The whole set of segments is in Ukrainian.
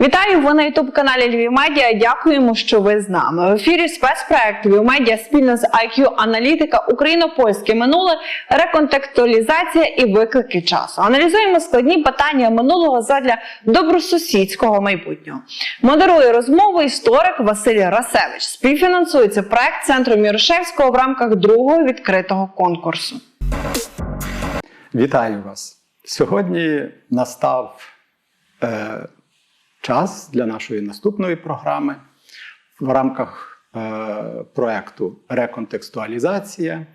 Вітаю! Ви на ютуб-каналі Львів Медіа. Дякуємо, що ви з нами. В ефірі спецпроект Львів Медіа спільно з IQ Аналітика «Україно-польське минуле. Реконтекстуалізація і виклики часу». Аналізуємо складні питання минулого задля добросусідського майбутнього. Модерує розмову історик Василь Расевич. Співфінансується проект Центру Мірошевського в рамках другого відкритого конкурсу. Вітаю вас! Сьогодні настав час для нашої наступної програми в рамках проєкту «Реконтекстуалізація».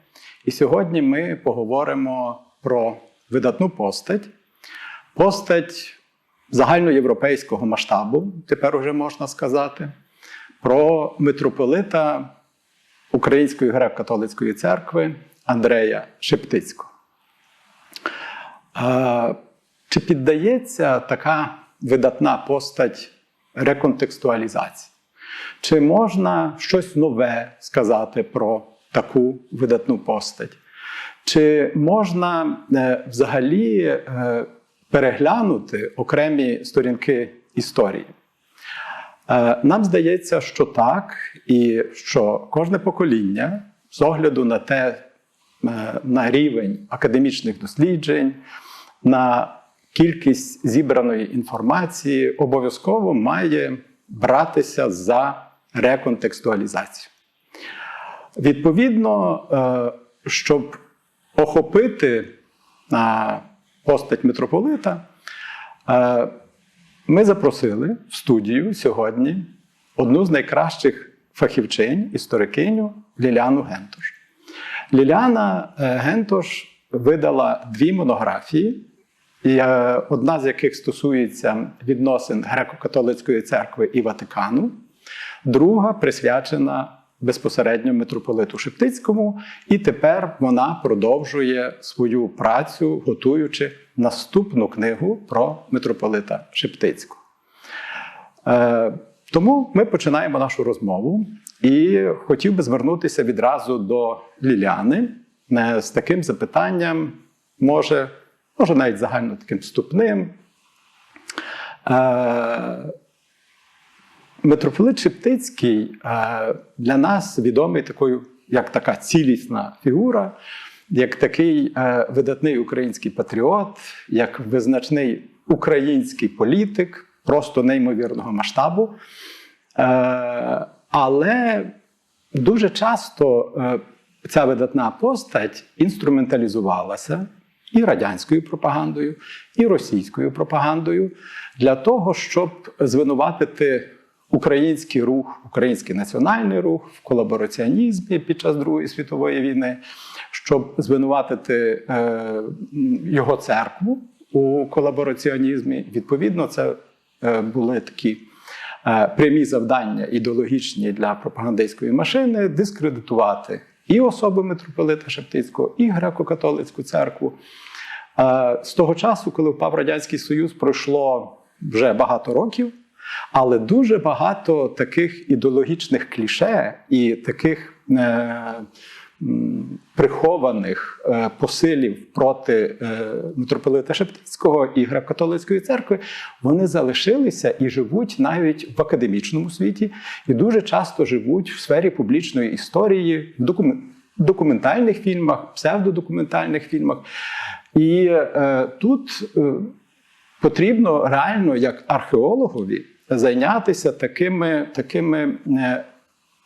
І сьогодні ми поговоримо про видатну постать. Постать загальноєвропейського масштабу, тепер уже можна сказати, про митрополита Української греко-католицької церкви Андрея Шептицького. Чи піддається така видатна постать реконтекстуалізації? Чи можна щось нове сказати про таку видатну постать? Чи можна взагалі переглянути окремі сторінки історії? Нам здається, що так, і що кожне покоління, з огляду на на рівень академічних досліджень, на кількість зібраної інформації, обов'язково має братися за реконтекстуалізацію. Відповідно, щоб охопити постать митрополита, ми запросили в студію сьогодні одну з найкращих фахівчинь, історикиню Ліляну Гентош. Ліляна Гентош видала 2 монографії, одна з яких стосується відносин Греко-католицької церкви і Ватикану, друга присвячена безпосередньо митрополиту Шептицькому, і тепер вона продовжує свою працю, готуючи наступну книгу про митрополита Шептицького. Тому ми починаємо нашу розмову, і хотів би звернутися відразу до Ліляни з таким запитанням, може навіть загально таким вступним. Митрополит Шептицький для нас відомий такою, як така цілісна фігура, як такий видатний український патріот, як визначний український політик, просто неймовірного масштабу. Але дуже часто ця видатна постать інструменталізувалася і радянською пропагандою, і російською пропагандою для того, щоб звинуватити український рух, український національний рух в колабораціонізмі під час Другої світової війни, щоб звинуватити його церкву у колабораціонізмі. Відповідно, це були такі прямі завдання ідеологічні для пропагандистської машини дискредитувати і особу митрополита Шептицького, і греко-католицьку церкву. З того часу, коли впав Радянський Союз, пройшло вже багато років, але дуже багато таких ідеологічних кліше і таких прихованих посилів проти митрополита Шептицького і греко-католицької церкви, вони залишилися і живуть навіть в академічному світі, і дуже часто живуть в сфері публічної історії, в документальних фільмах, псевдодокументальних фільмах. І тут потрібно реально, як археологові, зайнятися такими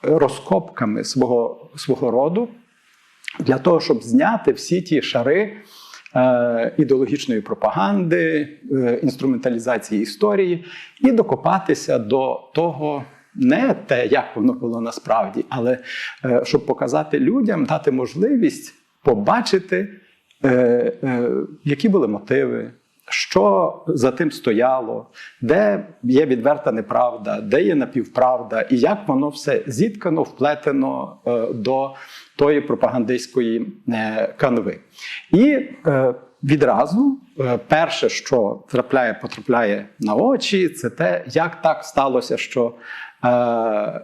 розкопками свого роду, для того, щоб зняти всі ті шари ідеологічної пропаганди, інструменталізації історії і докопатися до того, не те, як воно було насправді, але щоб показати людям, дати можливість побачити, які були мотиви, що за тим стояло, де є відверта неправда, де є напівправда, і як воно все зіткано, вплетено до тої пропагандистської канви. І відразу перше, що потрапляє на очі, це те, як так сталося, що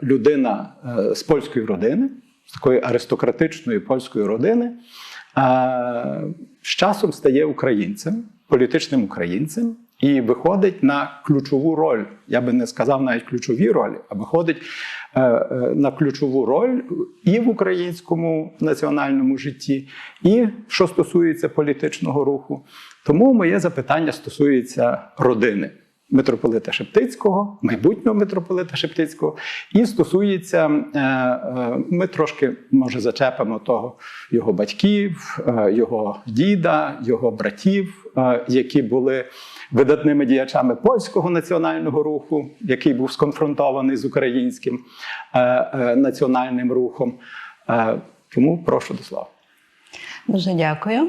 людина з польської родини, з такої аристократичної польської родини, з часом стає українцем, політичним українцем, і виходить на ключову роль. Я би не сказав навіть ключові ролі, а виходить на ключову роль і в українському національному житті, і що стосується політичного руху. Тому моє запитання стосується родини митрополита Шептицького, майбутнього митрополита Шептицького, і стосується, ми трошки, може, зачепимо того, його батьків, його діда, його братів, які були видатними діячами польського національного руху, який був сконфронтований з українським національним рухом. Тому прошу до слова. Дуже дякую.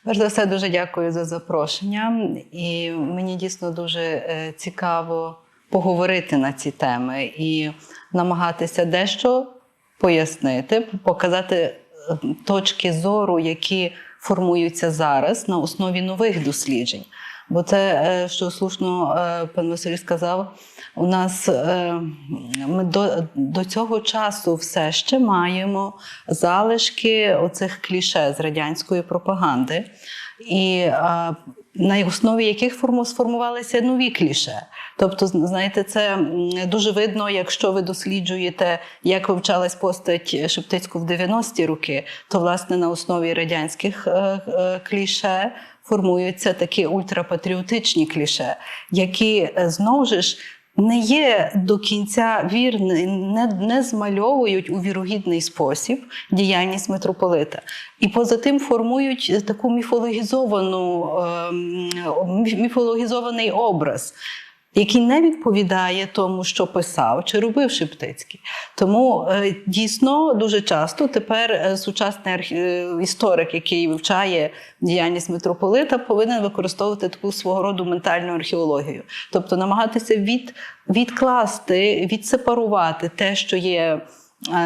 Перш за все, дуже дякую за запрошення. І мені дійсно дуже цікаво поговорити на ці теми і намагатися дещо пояснити, показати точки зору, які формуються зараз на основі нових досліджень. Бо це, що слушно пан Василь сказав, у нас ми до цього часу все ще маємо залишки оцих кліше з радянської пропаганди, і на основі яких сформувалися нові кліше. Тобто, знаєте, це дуже видно, якщо ви досліджуєте, як вивчалась постать Шептицького в 90-ті роки, то, власне, на основі радянських кліше формуються такі ультрапатріотичні кліше, які, знову ж, не є до кінця вірні, не змальовують у вірогідний спосіб діяльність митрополита. І поза тим формують таку міфологізований образ, який не відповідає тому, що писав чи робив Шептицький. Тому дійсно дуже часто тепер сучасний історик, який вивчає діяльність митрополита, повинен використовувати таку свого роду ментальну археологію. Тобто намагатися відкласти, відсепарувати те, що є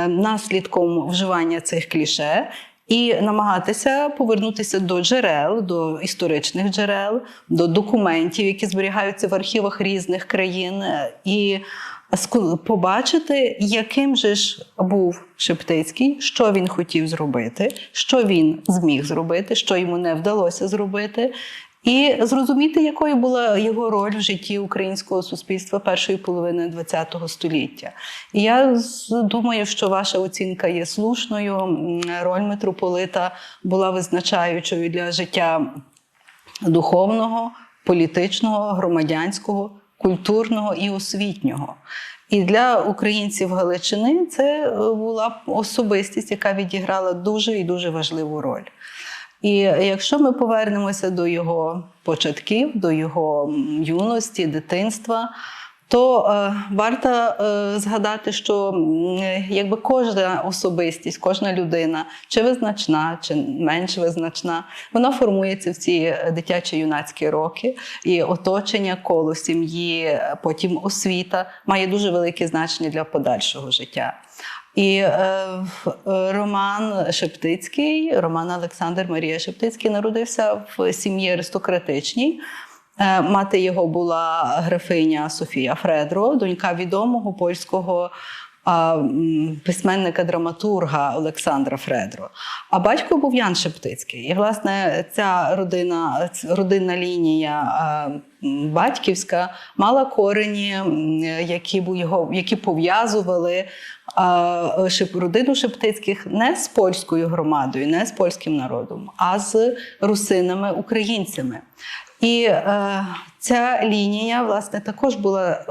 наслідком вживання цих кліше, і намагатися повернутися до джерел, до історичних джерел, до документів, які зберігаються в архівах різних країн, і побачити, яким же ж був Шептицький, що він хотів зробити, що він зміг зробити, що йому не вдалося зробити, і зрозуміти, якою була його роль в житті українського суспільства першої половини ХХ століття. І я думаю, що ваша оцінка є слушною. Роль митрополита була визначаючою для життя духовного, політичного, громадянського, культурного і освітнього. І для українців Галичини це була особистість, яка відіграла дуже і дуже важливу роль. І якщо ми повернемося до його початків, до його юності, дитинства, то варто згадати, що якби кожна особистість, кожна людина, чи визначна, чи менш визначна, вона формується в ці дитячо-юнацькі роки, і оточення, коло сім'ї, потім освіта має дуже велике значення для подальшого життя. І Роман Шептицький, Роман Олександр Марія Шептицький народився в сім'ї аристократичній. Мати його була графиня Софія Фредро, донька відомого польського письменника-драматурга Олександра Фредро. А батько був Ян Шептицький. І, власне, ця родинна лінія батьківська мала корені, які пов'язували родину Шептицьких не з польською громадою, не з польським народом, а з русинами-українцями. І ця лінія, власне, також була,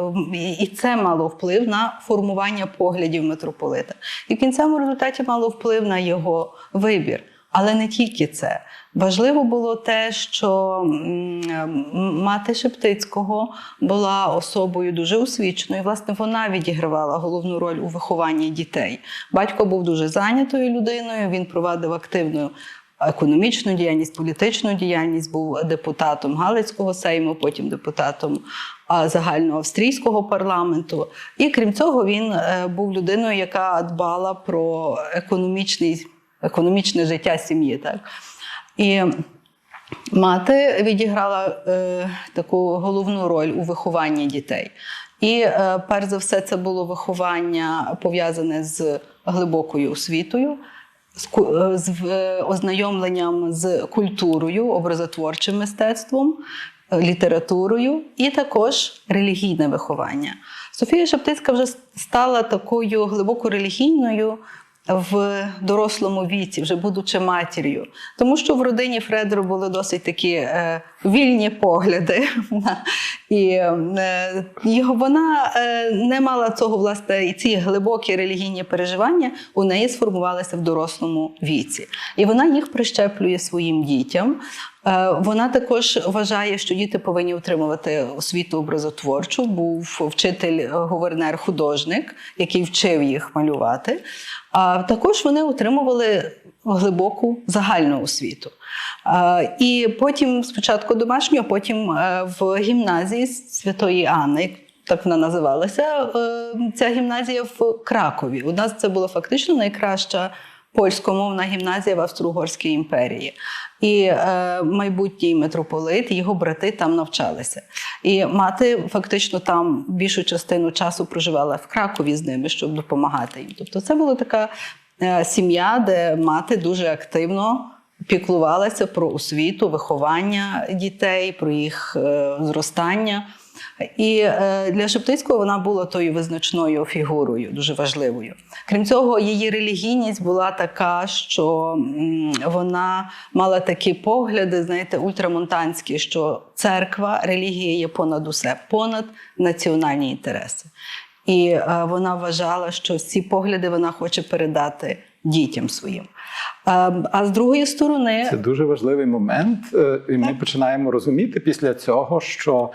і це мало вплив на формування поглядів митрополита. І в кінцевому результаті мало вплив на його вибір. Але не тільки це. Важливо було те, що мати Шептицького була особою дуже освіченою. Власне, вона відігравала головну роль у вихованні дітей. Батько був дуже зайнятою людиною, він провадив активну економічну діяльність, політичну діяльність, був депутатом Галицького сейму, потім депутатом загальноавстрійського парламенту. І крім цього, він був людиною, яка дбала про економічне життя сім'ї. Так? І мати відіграла таку головну роль у вихованні дітей. І перш за все це було виховання пов'язане з глибокою освітою, з ознайомленням з культурою, образотворчим мистецтвом літературою і також релігійне виховання. Софія Шептицька вже стала такою глибоко релігійною в дорослому віці, вже будучи матір'ю. Тому що в родині Фредеру були досить такі вільні погляди. І вона не мала цього, власне, і ці глибокі релігійні переживання у неї сформувалися в дорослому віці. І вона їх прищеплює своїм дітям. Вона також вважає, що діти повинні отримувати освіту образотворчу. Був вчитель, гувернер-художник, який вчив їх малювати. А також вони отримували глибоку загальну освіту. І потім спочатку домашню, а потім в гімназії Святої Анни, так вона називалася, ця гімназія в Кракові. У нас це була фактично найкраща польськомовна гімназія в Австро-Угорській імперії. І майбутній митрополит, його брати там навчалися. І мати фактично там більшу частину часу проживала в Кракові з ними, щоб допомагати їм. Тобто це була така сім'я, де мати дуже активно піклувалася про освіту, виховання дітей, про їх зростання. І для Шептицького вона була тою визначною фігурою, дуже важливою. Крім цього, її релігійність була така, що вона мала такі погляди, знаєте, ультрамонтанські, що церква, релігія є понад усе, понад національні інтереси. І вона вважала, що ці погляди вона хоче передати дітям своїм. А з другої сторони... Це дуже важливий момент, і ми починаємо розуміти після цього, що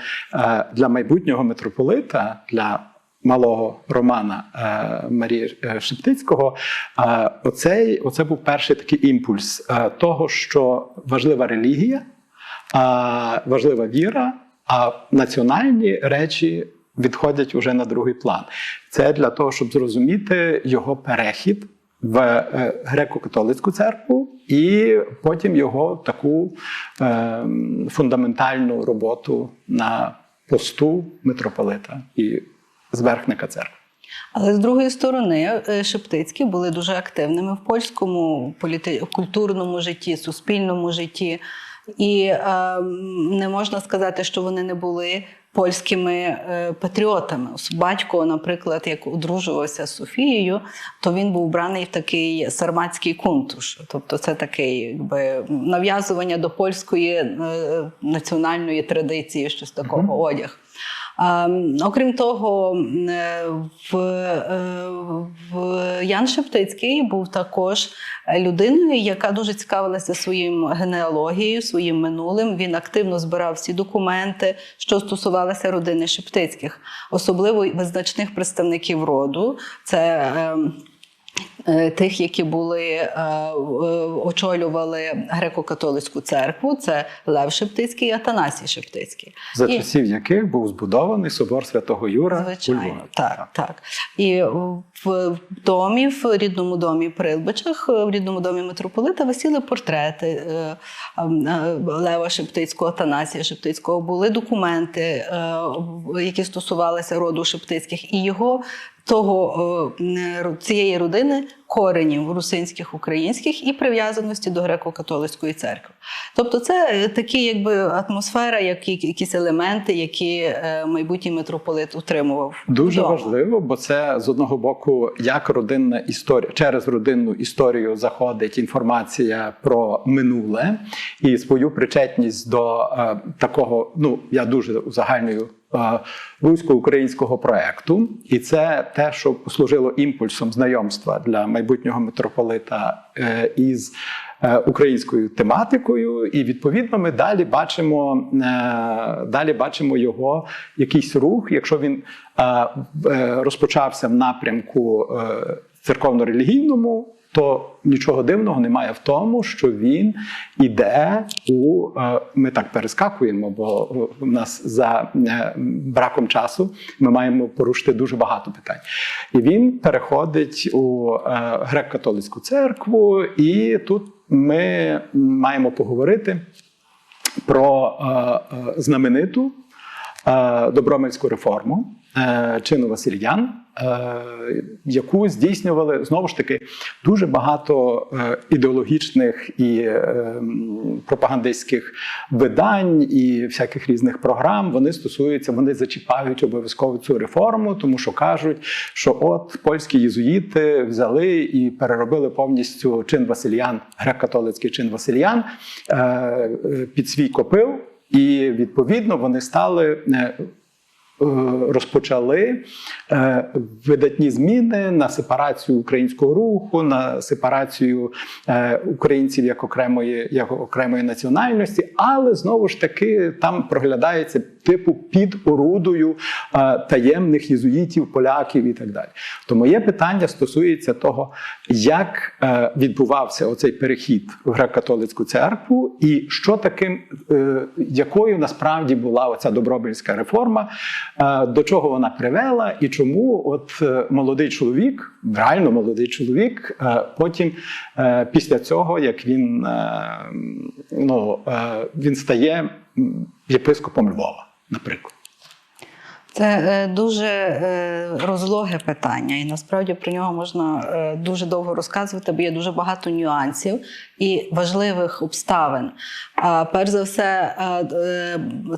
для майбутнього митрополита, для малого Романа Марії Шептицького, оце був перший такий імпульс того, що важлива релігія, важлива віра, а національні речі відходять уже на другий план. Це для того, щоб зрозуміти його перехід в греко-католицьку церкву і потім його таку фундаментальну роботу на посту митрополита і зверхника церкви. Але з другої сторони, Шептицькі були дуже активними в польському культурному житті, суспільному житті. І не можна сказати, що вони не були польськими патріотами. Батько, наприклад, як одружувався з Софією, то він був вбраний в такий сарматський кунтуш. Тобто це таке якби нав'язування до польської національної традиції, щось такого, одяг. Окрім того, Ян Шептицький був також людиною, яка дуже цікавилася своїм генеалогією, своїм минулим. Він активно збирав всі документи, що стосувалися родини Шептицьких, особливо визначних представників роду. Це тих, які очолювали греко-католицьку церкву, це Лев Шептицький і Атанасій Шептицький. За часів яких був збудований собор Святого Юра. Звичайно, так. І в рідному домі Прилбичах, в рідному домі митрополита висіли портрети Лева Шептицького, Атанасія Шептицького. Були документи, які стосувалися роду Шептицьких, і цієї родини коренів русинських, українських і прив'язаності до греко-католицької церкви. Тобто це такі якби атмосфера, якісь елементи, які майбутній митрополит утримував. Дуже вдома. важливо, бо це з одного боку, як родинна історія, через родинну історію заходить інформація про минуле і свою причетність до такого, я дуже узагальнюю, русько-українського проекту. І це те, що послужило імпульсом знайомства для майбутнього митрополита із українською тематикою. І, відповідно, ми далі бачимо його якийсь рух, якщо він розпочався в напрямку церковно-релігійному, то нічого дивного немає в тому, що він іде ми так перескакуємо, бо в нас за браком часу ми маємо порушити дуже багато питань. І він переходить у греко-католицьку церкву, і тут ми маємо поговорити про знамениту Добромельську реформу чину Васильян, яку здійснювали, знову ж таки, дуже багато ідеологічних і пропагандистських видань і всяких різних програм. Вони зачіпають обов'язково цю реформу, тому що кажуть, що от польські єзуїти взяли і переробили повністю чин Васильян, греко-католицький чин Васильян, під свій копил, і відповідно вони розпочали видатні зміни на сепарацію українського руху, на сепарацію українців як окремої національності, але знову ж таки там проглядається типу під орудою таємних єзуїтів, поляків і так далі. То моє питання стосується того, як відбувався оцей перехід в греко-католицьку церкву і що таким, якою насправді була оця Добромельська реформа, до чого вона привела і чому от молодий чоловік, реально молодий чоловік, потім після цього, як він стає єпископом Львова, наприклад. Це дуже розлоге питання, і насправді про нього можна дуже довго розказувати, бо є дуже багато нюансів і важливих обставин. Перш за все,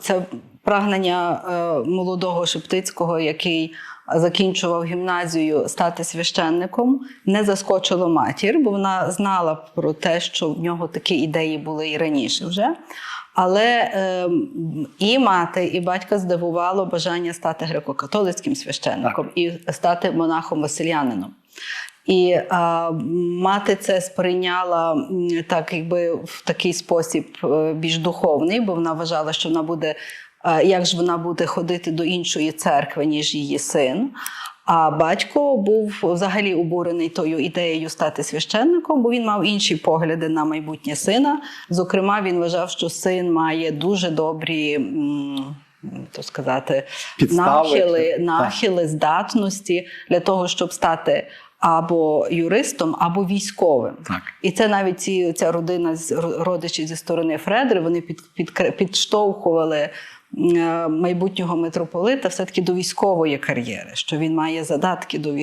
це прагнення молодого Шептицького, який закінчував гімназію, стати священником, не заскочило матір, бо вона знала про те, що в нього такі ідеї були і раніше вже. Але і мати, і батька здивувало бажання стати греко-католицьким священником і стати монахом-васильянином. І мати це сприйняла так, якби в такий спосіб більш духовний, бо вона вважала, що вона буде, як ж вона буде ходити до іншої церкви, ніж її син. А батько був взагалі обурений тою ідеєю стати священником, бо він мав інші погляди на майбутнє сина. Зокрема, він вважав, що син має дуже добрі, то сказати, нахили, здатності для того, щоб стати або юристом, або військовим. Так. І це навіть ця родина, родичі зі сторони Фредери, вони підштовхували майбутнього митрополита все-таки до військової кар'єри, що він має задатки до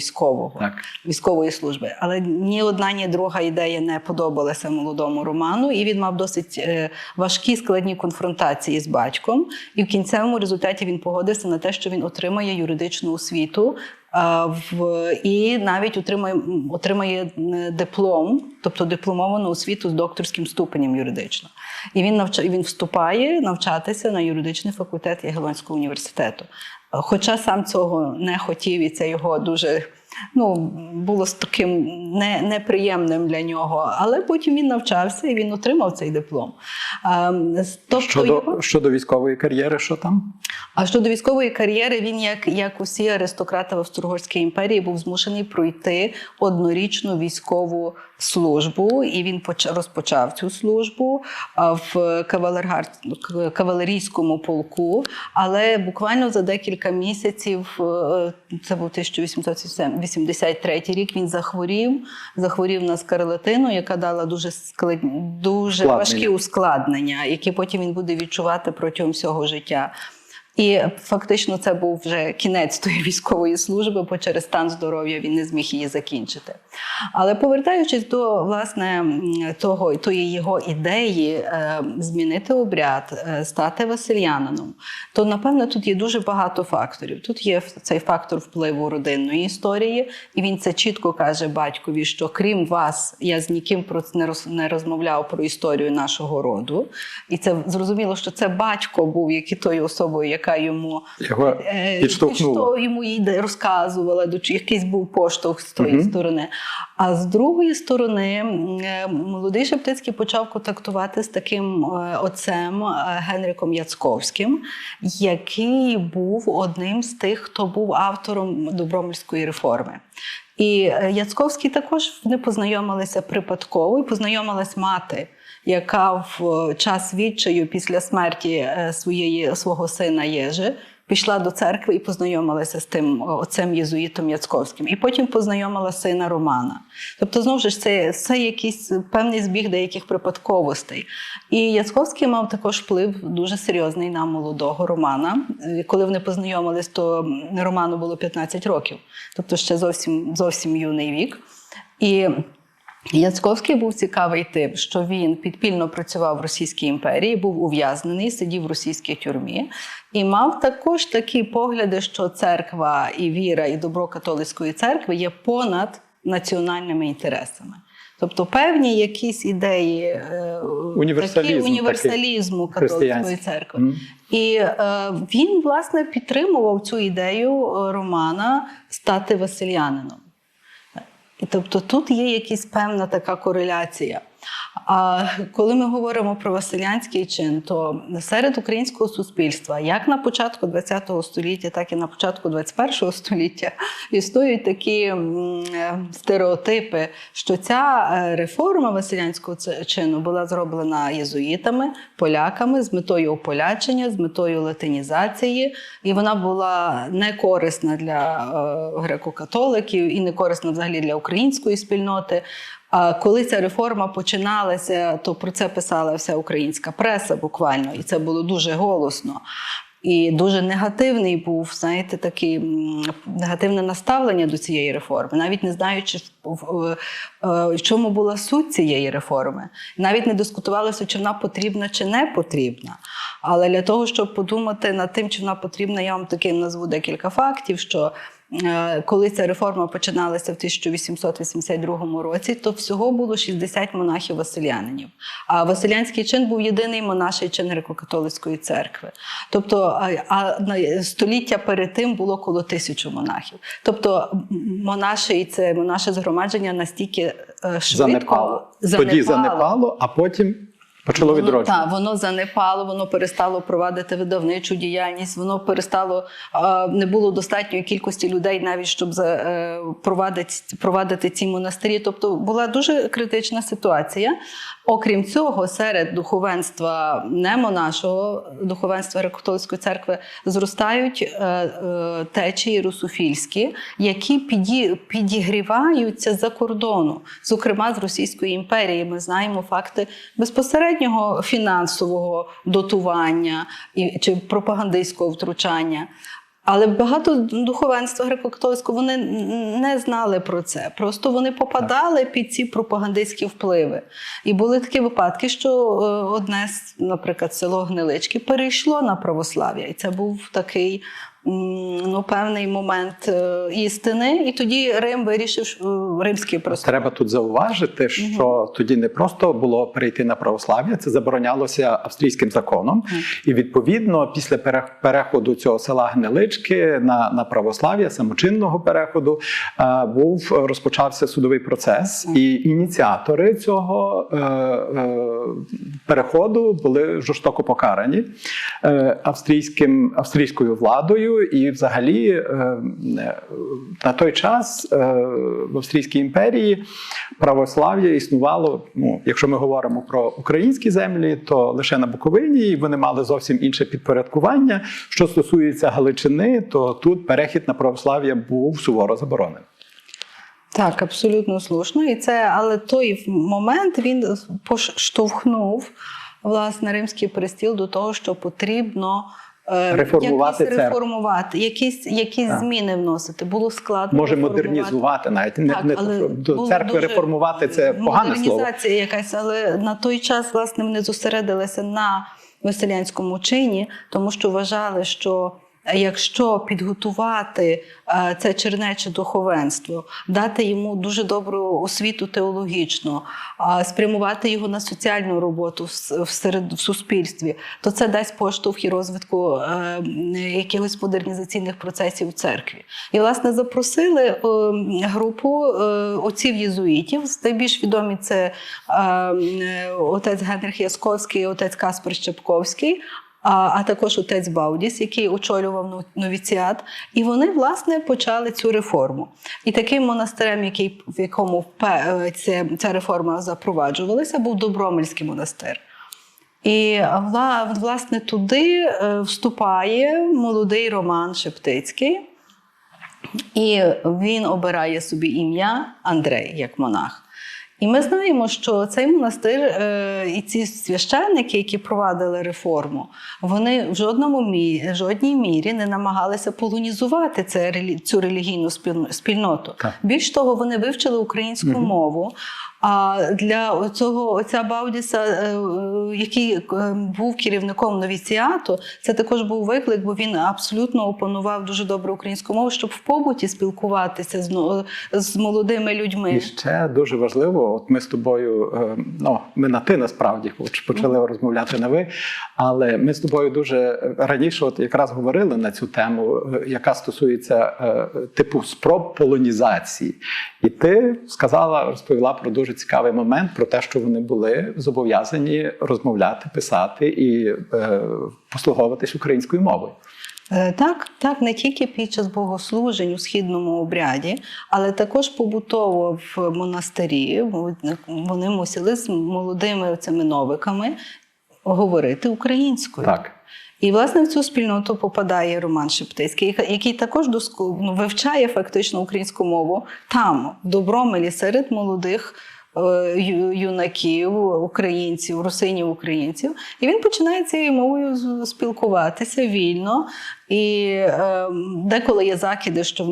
військової служби. Але ні одна, ні друга ідея не подобалася молодому Роману, і він мав досить важкі, складні конфронтації з батьком. І в кінцевому результаті він погодився на те, що він отримає юридичну освіту, і навіть отримає диплом, тобто дипломовану освіту з докторським ступенем юридично. І він вступає навчатися на юридичний факультет Ягелонського університету. Хоча сам цього не хотів, і це його дуже було таким неприємним для нього. Але потім він навчався і він отримав цей диплом. Щодо військової кар'єри, що там? А щодо військової кар'єри, він, як усі аристократи в Австро-Угорській імперії, був змушений пройти однорічну військову службу. І він розпочав цю службу в кавалерійському полку. Але буквально за декілька місяців, це був 1883 рік, він захворів на скарлатину, яка дала дуже важкі ускладнення, які потім він буде відчувати протягом всього життя. І фактично це був вже кінець тої військової служби, бо через стан здоров'я він не зміг її закінчити. Але повертаючись до, власне, тої його ідеї змінити обряд, стати васильянином, то, напевно, тут є дуже багато факторів. Тут є цей фактор впливу родинної історії, і він це чітко каже батькові, що крім вас, я з ніким не розмовляв про історію нашого роду. І це зрозуміло, що це батько був тою особою, яка йому розказувала, якийсь був поштовх з тої сторони. А з другої сторони, молодий Шептицький почав контактувати з таким отцем Генриком Яцковським, який був одним з тих, хто був автором Добромельської реформи. І Яцковський також не познайомилися припадково, і познайомилась мати, яка в час відчаю після смерті свого сина Єжи пішла до церкви і познайомилася з тим отцем єзуїтом Яцьковським. І потім познайомила сина Романа. Тобто, знову ж, це якийсь певний збіг деяких випадковостей. І Яцьковський мав також вплив дуже серйозний на молодого Романа. Коли вони познайомились, то Роману було 15 років. Тобто ще зовсім юний вік. І Яцьковський був цікавий тим, що він підпільно працював в Російській імперії, був ув'язнений, сидів в російській тюрмі і мав також такі погляди, що церква і віра, і добро католицької церкви є понад національними інтересами. Тобто певні якісь ідеї універсалізму католицької церкви. І він, власне, підтримував цю ідею Романа стати васильянином. І тобто тут є якась певна така кореляція. А коли ми говоримо про василянський чин, то серед українського суспільства, як на початку ХХ століття, так і на початку ХХІ століття, існують такі стереотипи, що ця реформа василянського чину була зроблена єзуїтами, поляками з метою ополячення, з метою латинізації, і вона була не корисна для греко-католиків і не корисна взагалі для української спільноти. А коли ця реформа починалася, то про це писала вся українська преса буквально, і це було дуже голосно. І дуже негативний був, знаєте, таке негативне наставлення до цієї реформи, навіть не знаючи, в чому була суть цієї реформи. Навіть не дискутувалося, чи вона потрібна, чи не потрібна. Але для того, щоб подумати над тим, чи вона потрібна, я вам таким назву декілька фактів, що коли ця реформа починалася в 1882 році, то всього було 60 монахів-василянинів. А василянський чин був єдиний монаший чин греко-католицької церкви. Тобто, століття перед тим було коло 1000 монахів. Тобто, монаше згромадження настільки швидко занепало. Тоді занепало, а потім почало відродження. Так, воно занепало, воно перестало провадити видавничу діяльність, воно перестало, не було достатньої кількості людей навіть, щоб провадити ці монастирі. Тобто була дуже критична ситуація. Окрім цього, серед духовенства не монашого, духовенства греко-католицької церкви, зростають течії русофільські, які підігріваються за кордону, зокрема з Російської імперії. Ми знаємо факти безпосереднього фінансового дотування чи пропагандистського втручання. Але багато духовенства греко-католицького, вони не знали про це. Просто вони попадали під ці пропагандистські впливи. І були такі випадки, що одне, наприклад, село Гнилички перейшло на православ'я. І це був такий певний момент істини. І тоді Рим вирішив, римський просто. Треба тут зауважити, що тоді не просто було перейти на православ'я, це заборонялося австрійським законом. І відповідно, після переходу цього села Гнилички на православ'я, самочинного переходу, розпочався судовий процес. І ініціатори цього переходу були жорстоко покарані австрійською владою. І взагалі на той час в Австрійській імперії православ'я існувало, якщо ми говоримо про українські землі, то лише на Буковині, і вони мали зовсім інше підпорядкування. Що стосується Галичини, то тут перехід на православ'я був суворо заборонений. Так, абсолютно слушно. Але той момент, він поштовхнув, власне, Римський престіл до того, що потрібно реформувати, якісь зміни вносити. Було складно. Може модернізувати навіть. До церкви реформувати – це погане слово. Модернізація якась, але на той час, власне, вони зосередилися на василянському чині, тому що вважали, що якщо підготувати це чернече духовенство, дати йому дуже добру освіту теологічну, спрямувати його на соціальну роботу в суспільстві, то це дасть поштовх і розвитку якихось модернізаційних процесів в церкві. І, власне, запросили групу отців-єзуїтів. Найбільш відомі це отець Генрих Яцьковський і отець Каспар Щепковський, а також отець Баудіс, який очолював новіціат. І вони, власне, почали цю реформу. І таким монастирем, в якому ця реформа запроваджувалася, був Добромельський монастир. І власне туди вступає молодий Роман Шептицький, і він обирає собі ім'я Андрей як монах. І ми знаємо, що цей монастир і ці священники, які провадили реформу, вони в жодній мірі не намагалися полонізувати цю релігійну спільноту. Так. Більш того, вони вивчили українську мову. А для отця Баудіса, який був керівником новіціату, це також був виклик, бо він абсолютно опанував дуже добре українську мову, щоб в побуті спілкуватися з молодими людьми. І ще дуже важливо, от ми з тобою, ми на ти насправді почали розмовляти на ви, але ми з тобою дуже раніше от якраз говорили на цю тему, яка стосується типу спроб полонізації. І ти розповіла про дуже цікавий момент, про те, що вони були зобов'язані розмовляти, писати і послуговуватись українською мовою. Так, не тільки під час богослужень у східному обряді, але також побутово в монастирі вони мусили з молодими цими новиками говорити українською. Так. І, власне, в цю спільноту попадає Роман Шептицький, який також вивчає фактично українську мову там, в Добромелі, серед молодих юнаків, українців, русинів-українців. І він починає цією мовою спілкуватися вільно. І деколи є закиди, що в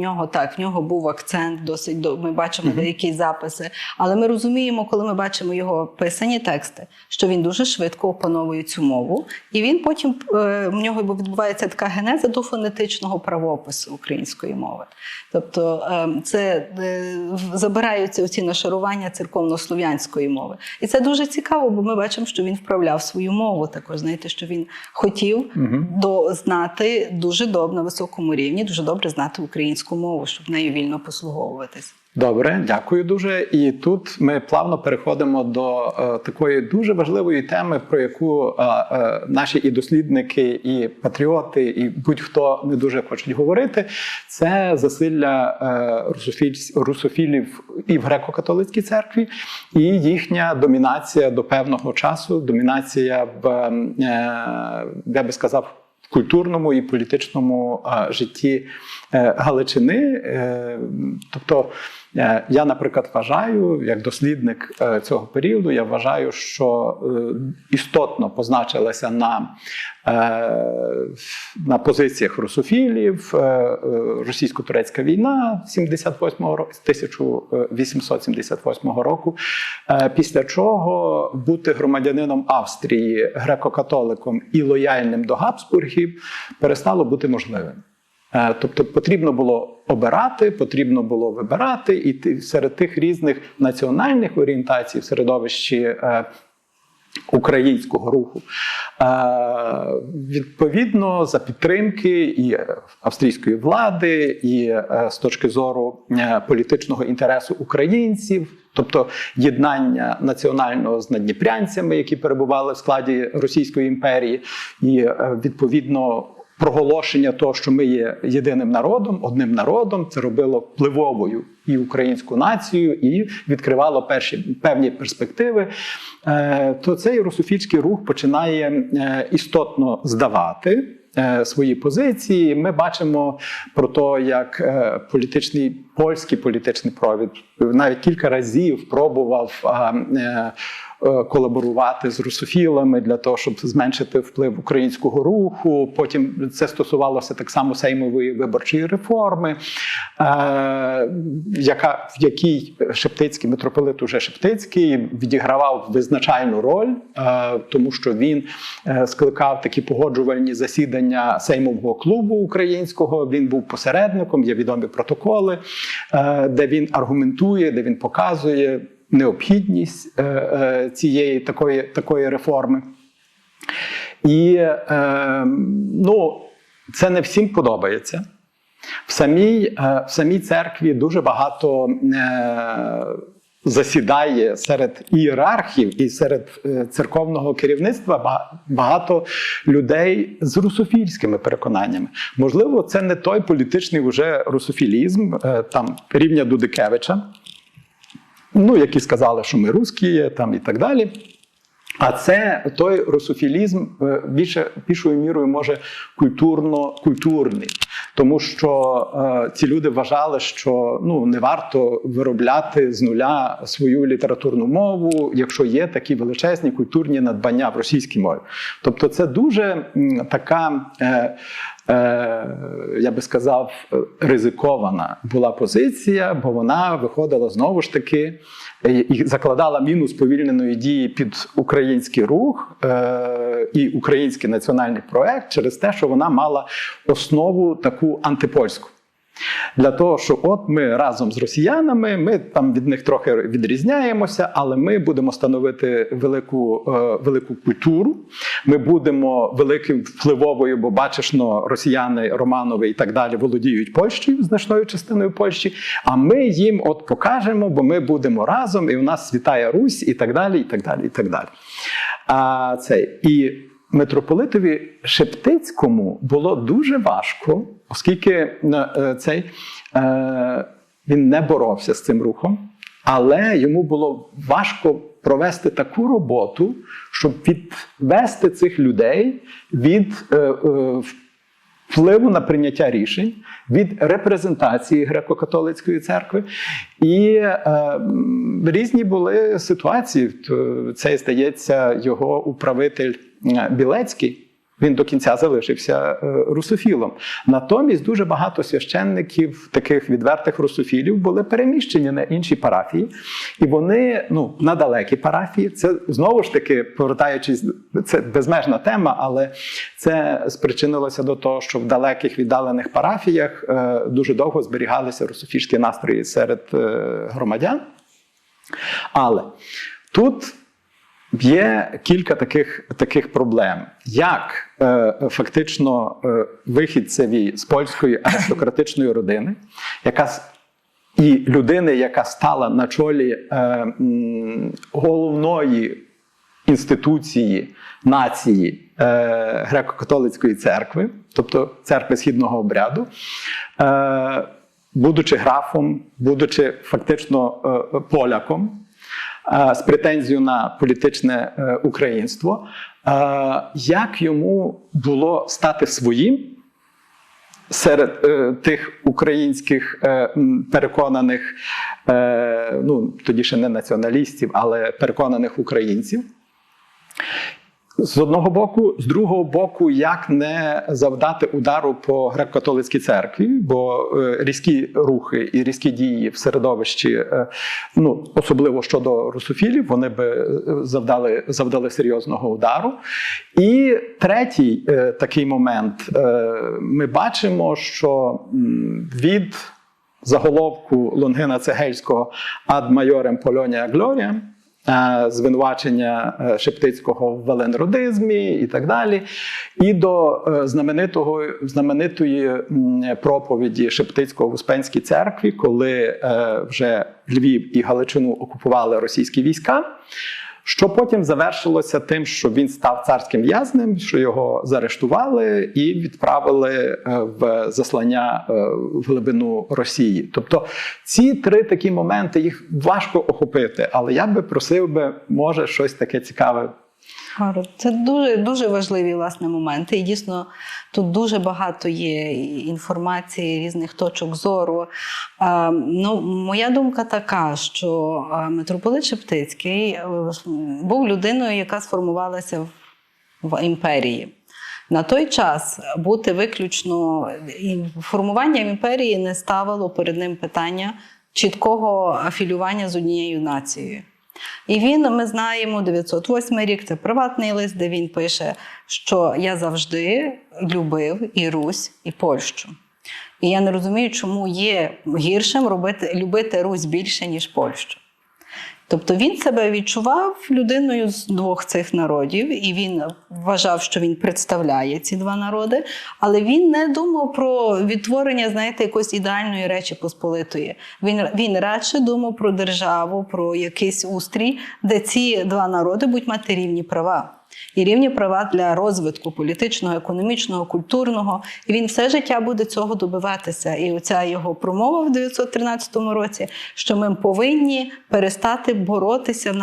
нього був акцент досить, ми бачимо деякі записи. Але ми розуміємо, коли ми бачимо його писані тексти, що він дуже швидко опановує цю мову. І він потім, в нього відбувається така генеза до фонетичного правопису української мови. Тобто це забираються оці нашарування церковно-слов'янської мови. І це дуже цікаво, бо ми бачимо, що він вправляв свою мову також. Знаєте, що він хотів знати дуже добре на високому рівні, дуже добре знати українську мову, щоб нею вільно послуговуватись. Добре, дякую дуже. І тут ми плавно переходимо до такої дуже важливої теми, про яку наші і дослідники, і патріоти, і будь-хто не дуже хочуть говорити. Це засилля русофілів і в греко-католицькій церкві, і їхня домінація до певного часу, домінація я би сказав, в культурному і політичному житті Галичини. Тобто, я, наприклад, вважаю, як дослідник цього періоду, я вважаю, що істотно позначилася на позиціях русофілів російсько-турецька війна 1878 року, після чого бути громадянином Австрії, греко-католиком і лояльним до Габсбургів перестало бути можливим. Тобто потрібно було обирати, потрібно було вибирати, і серед тих різних національних орієнтацій в середовищі українського руху, відповідно, за підтримки і австрійської влади, і з точки зору політичного інтересу українців, тобто єднання національного з надніпрянцями, які перебували в складі Російської імперії, і відповідно проголошення того, що ми є єдиним народом, одним народом, це робило впливовою і українську націю, і відкривало певні перспективи, то цей русофільський рух починає істотно здавати свої позиції. Ми бачимо про те, як польський політичний провід навіть кілька разів пробував колаборувати з русофілами для того, щоб зменшити вплив українського руху. Потім це стосувалося так само Сеймової виборчої реформи, в якій Шептицький, митрополит уже Шептицький, відігравав визначальну роль, тому що він скликав такі погоджувальні засідання Сеймового клубу українського, він був посередником, є відомі протоколи, де він аргументує, де він показує необхідність цієї такої реформи. І це не всім подобається. В самій церкві дуже багато засідає серед ієрархів і серед церковного керівництва багато людей з русофільськими переконаннями. Можливо, це не той політичний вже русофілізм, там, рівня Дудикевича, які сказали, що ми русські, там, і так далі. А це той русофілізм більшою мірою може культурний. Тому що ці люди вважали, що не варто виробляти з нуля свою літературну мову, якщо є такі величезні культурні надбання в російській мові. Тобто це дуже така, я би сказав, ризикована була позиція, бо вона виходила знову ж таки і закладала міну сповільненої дії під український рух і український національний проект через те, що вона мала основу таку антипольську. Для того, що от ми разом з росіянами, ми там від них трохи відрізняємося, але ми будемо становити велику культуру, ми будемо великим впливовою, бо бачиш, росіяни, Романови і так далі володіють Польщею, значною частиною Польщі, а ми їм от покажемо, бо ми будемо разом, і у нас святая Русь, і так далі, і так далі, і так далі. І митрополитові Шептицькому було дуже важко, оскільки він не боровся з цим рухом, але йому було важко провести таку роботу, щоб відвести цих людей від впливу на прийняття рішень, від репрезентації греко-католицької церкви. І різні були ситуації. Це, здається, його управитель Білецький, він до кінця залишився русофілом. Натомість дуже багато священників, таких відвертих русофілів, були переміщені на інші парафії. І вони, на далекі парафії, це знову ж таки, повертаючись, це безмежна тема, але це спричинилося до того, що в далеких віддалених парафіях дуже довго зберігалися русофільські настрої серед громадян. Але тут є кілька таких проблем. Як фактично вихідцеві з польської аристократичної родини, і людини, яка стала на чолі головної інституції нації греко-католицької церкви, тобто церкви східного обряду, будучи графом, будучи фактично поляком, з претензією на політичне українство, як йому було стати своїм серед тих українських переконаних, тоді ще не націоналістів, але переконаних українців, з одного боку. З другого боку, як не завдати удару по греко-католицькій церкві, бо різкі рухи і різкі дії в середовищі, особливо щодо русофілів, вони би завдали серйозного удару. І третій такий момент. Ми бачимо, що від заголовку Лонгина Цегельського «Ad majorem Polonia gloria», звинувачення Шептицького в веленродизмі і так далі, і до знаменитої проповіді Шептицького в Успенській церкві, коли вже Львів і Галичину окупували російські війська, що потім завершилося тим, що він став царським в'язнем, що його заарештували і відправили в заслання в глибину Росії. Тобто ці три такі моменти, їх важко охопити, але я би просив, може, щось таке цікаве. Це дуже важливі, власне, моменти. І дійсно, тут дуже багато є інформації, різних точок зору. Моя думка така, що митрополит Шептицький був людиною, яка сформувалася в імперії. На той час бути виключно формування в імперії не ставило перед ним питання чіткого афілювання з однією нацією. І він, ми знаємо, 908 рік, це приватний лист, де він пише, що я завжди любив і Русь, і Польщу. І я не розумію, чому є гіршим любити Русь більше, ніж Польщу. Тобто він себе відчував людиною з двох цих народів, і він вважав, що він представляє ці два народи, але він не думав про відтворення, якоїсь ідеальної Речі Посполитої. Він радше думав про державу, про якийсь устрій, де ці два народи будуть мати рівні права. І рівні права для розвитку політичного, економічного, культурного. І він все життя буде цього добиватися. І оця його промова в 1913 році, що ми повинні перестати боротися в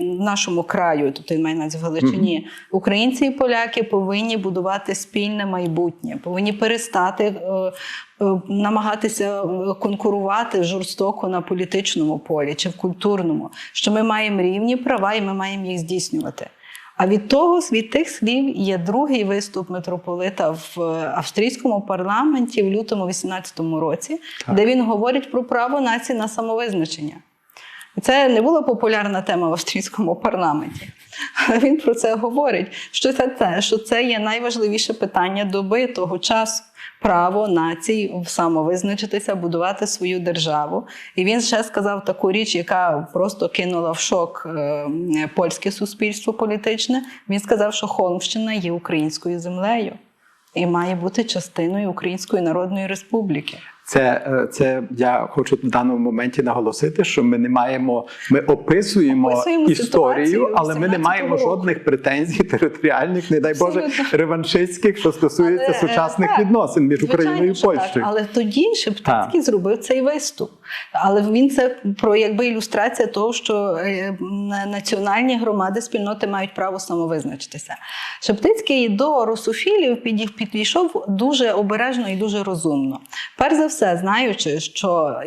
нашому краю, тобто він має на увазі в Галичині. Українці і поляки повинні будувати спільне майбутнє, повинні перестати намагатися конкурувати жорстоко на політичному полі чи в культурному, що ми маємо рівні права і ми маємо їх здійснювати. А від тих слів є другий виступ митрополита в австрійському парламенті в лютому 18-му році, де він говорить про право нації на самовизначення. Це не була популярна тема в австрійському парламенті. Але він про це говорить, що це є найважливіше питання доби того часу. Право націй самовизначитися, будувати свою державу. І він ще сказав таку річ, яка просто кинула в шок польське суспільство політичне. Він сказав, що Холмщина є українською землею і має бути частиною Української Народної Республіки. Це я хочу в даному моменті наголосити, що ми описуємо історію, але ми не маємо жодних претензій територіальних, не дай Боже, реваншистських, що стосується сучасних відносин між Україною і Польщею. Але тоді Шептицький зробив цей виступ. Але він це про ілюстрація того, що національні громади, спільноти мають право самовизначитися. Шептицький до русофілів підійшов дуже обережно і дуже розумно. Перш за все, знаючи, що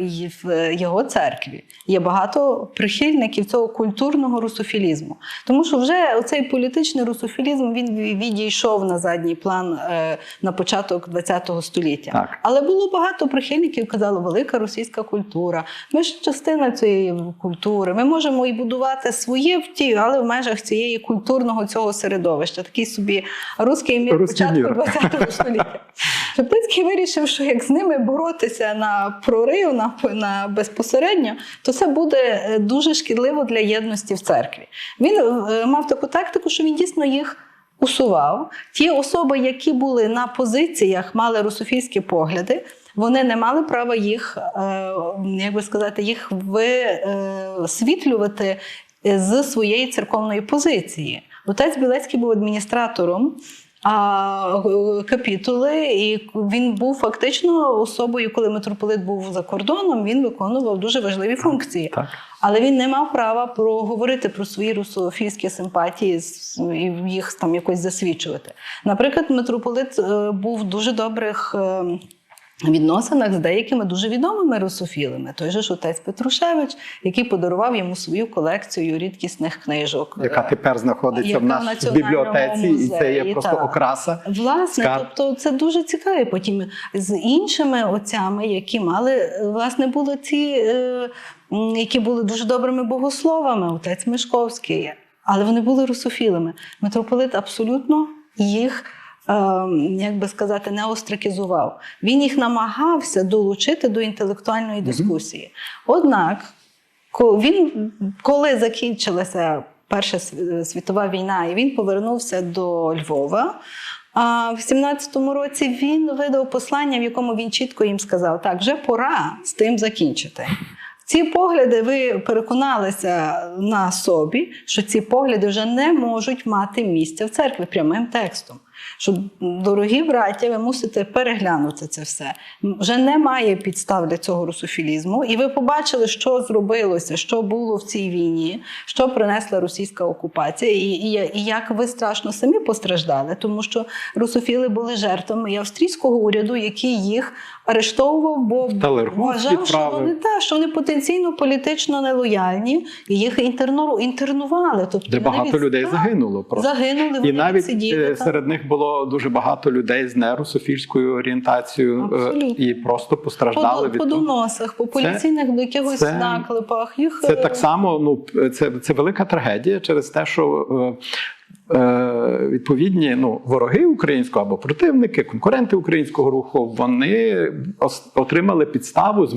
в його церкві є багато прихильників цього культурного русофілізму. Тому що вже оцей політичний русофілізм, він відійшов на задній план на початок ХХ століття. Так. Але було багато прихильників, казали, велика російська культура. Ми ж частина цієї культури. Ми можемо і будувати своє але в межах цієї культурного цього середовища. Такий собі руський мір початку ХХ століття. Шептицький вирішив, що як з ними боротися на прорив, на безпосередньо, то це буде дуже шкідливо для єдності в церкві. Він мав таку тактику, що він дійсно їх усував. Ті особи, які були на позиціях, мали русофільські погляди, вони не мали права їх, як би сказати, їх висвітлювати з своєї церковної позиції. Отець Білецький був адміністратором капітули, і він був фактично особою, коли митрополит був за кордоном, він виконував дуже важливі функції. Так. Але він не мав права проговорити про свої русофільські симпатії і їх там якось засвідчувати. Наприклад, митрополит був в дуже добрих відносинах з деякими дуже відомими русофілами. Той же ж отець Петрушевич, який подарував йому свою колекцію рідкісних книжок. Яка тепер знаходиться в нашій бібліотеці, і це є просто окраса. Власне, тобто це дуже цікаво. Потім з іншими отцями, які мали, власне, були ці, які були дуже добрими богословами, отець Мишковський, але вони були русофілами. Митрополит абсолютно їх, як би сказати, не остракізував. Він їх намагався долучити до інтелектуальної дискусії. Однак, коли закінчилася Перша світова війна, і він повернувся до Львова, а в 17-му році він видав послання, в якому він чітко їм сказав, так, вже пора з тим закінчити. Ці погляди, ви переконалися на собі, що ці погляди вже не можуть мати місця в церкві прямим текстом. Що, дорогі браття, ви мусите переглянути це все. Вже немає підстав для цього русофілізму. І ви побачили, що зробилося, що було в цій війні, що принесла російська окупація, і як ви страшно самі постраждали. Тому що русофіли були жертвами і австрійського уряду, який їх арештовував, бо вважав, що вони потенційно політично нелояльні, і їх інтернували. Тобто, де багато людей загинуло. Просто. Загинули, і навіть серед них було дуже багато людей з нерусофільською орієнтацією. Абсолютно. І просто постраждали від по доносах, по поліційних до якихось наклепах. Це так само, це велика трагедія через те, що відповідні вороги українського або противники, конкуренти українського руху, вони отримали підставу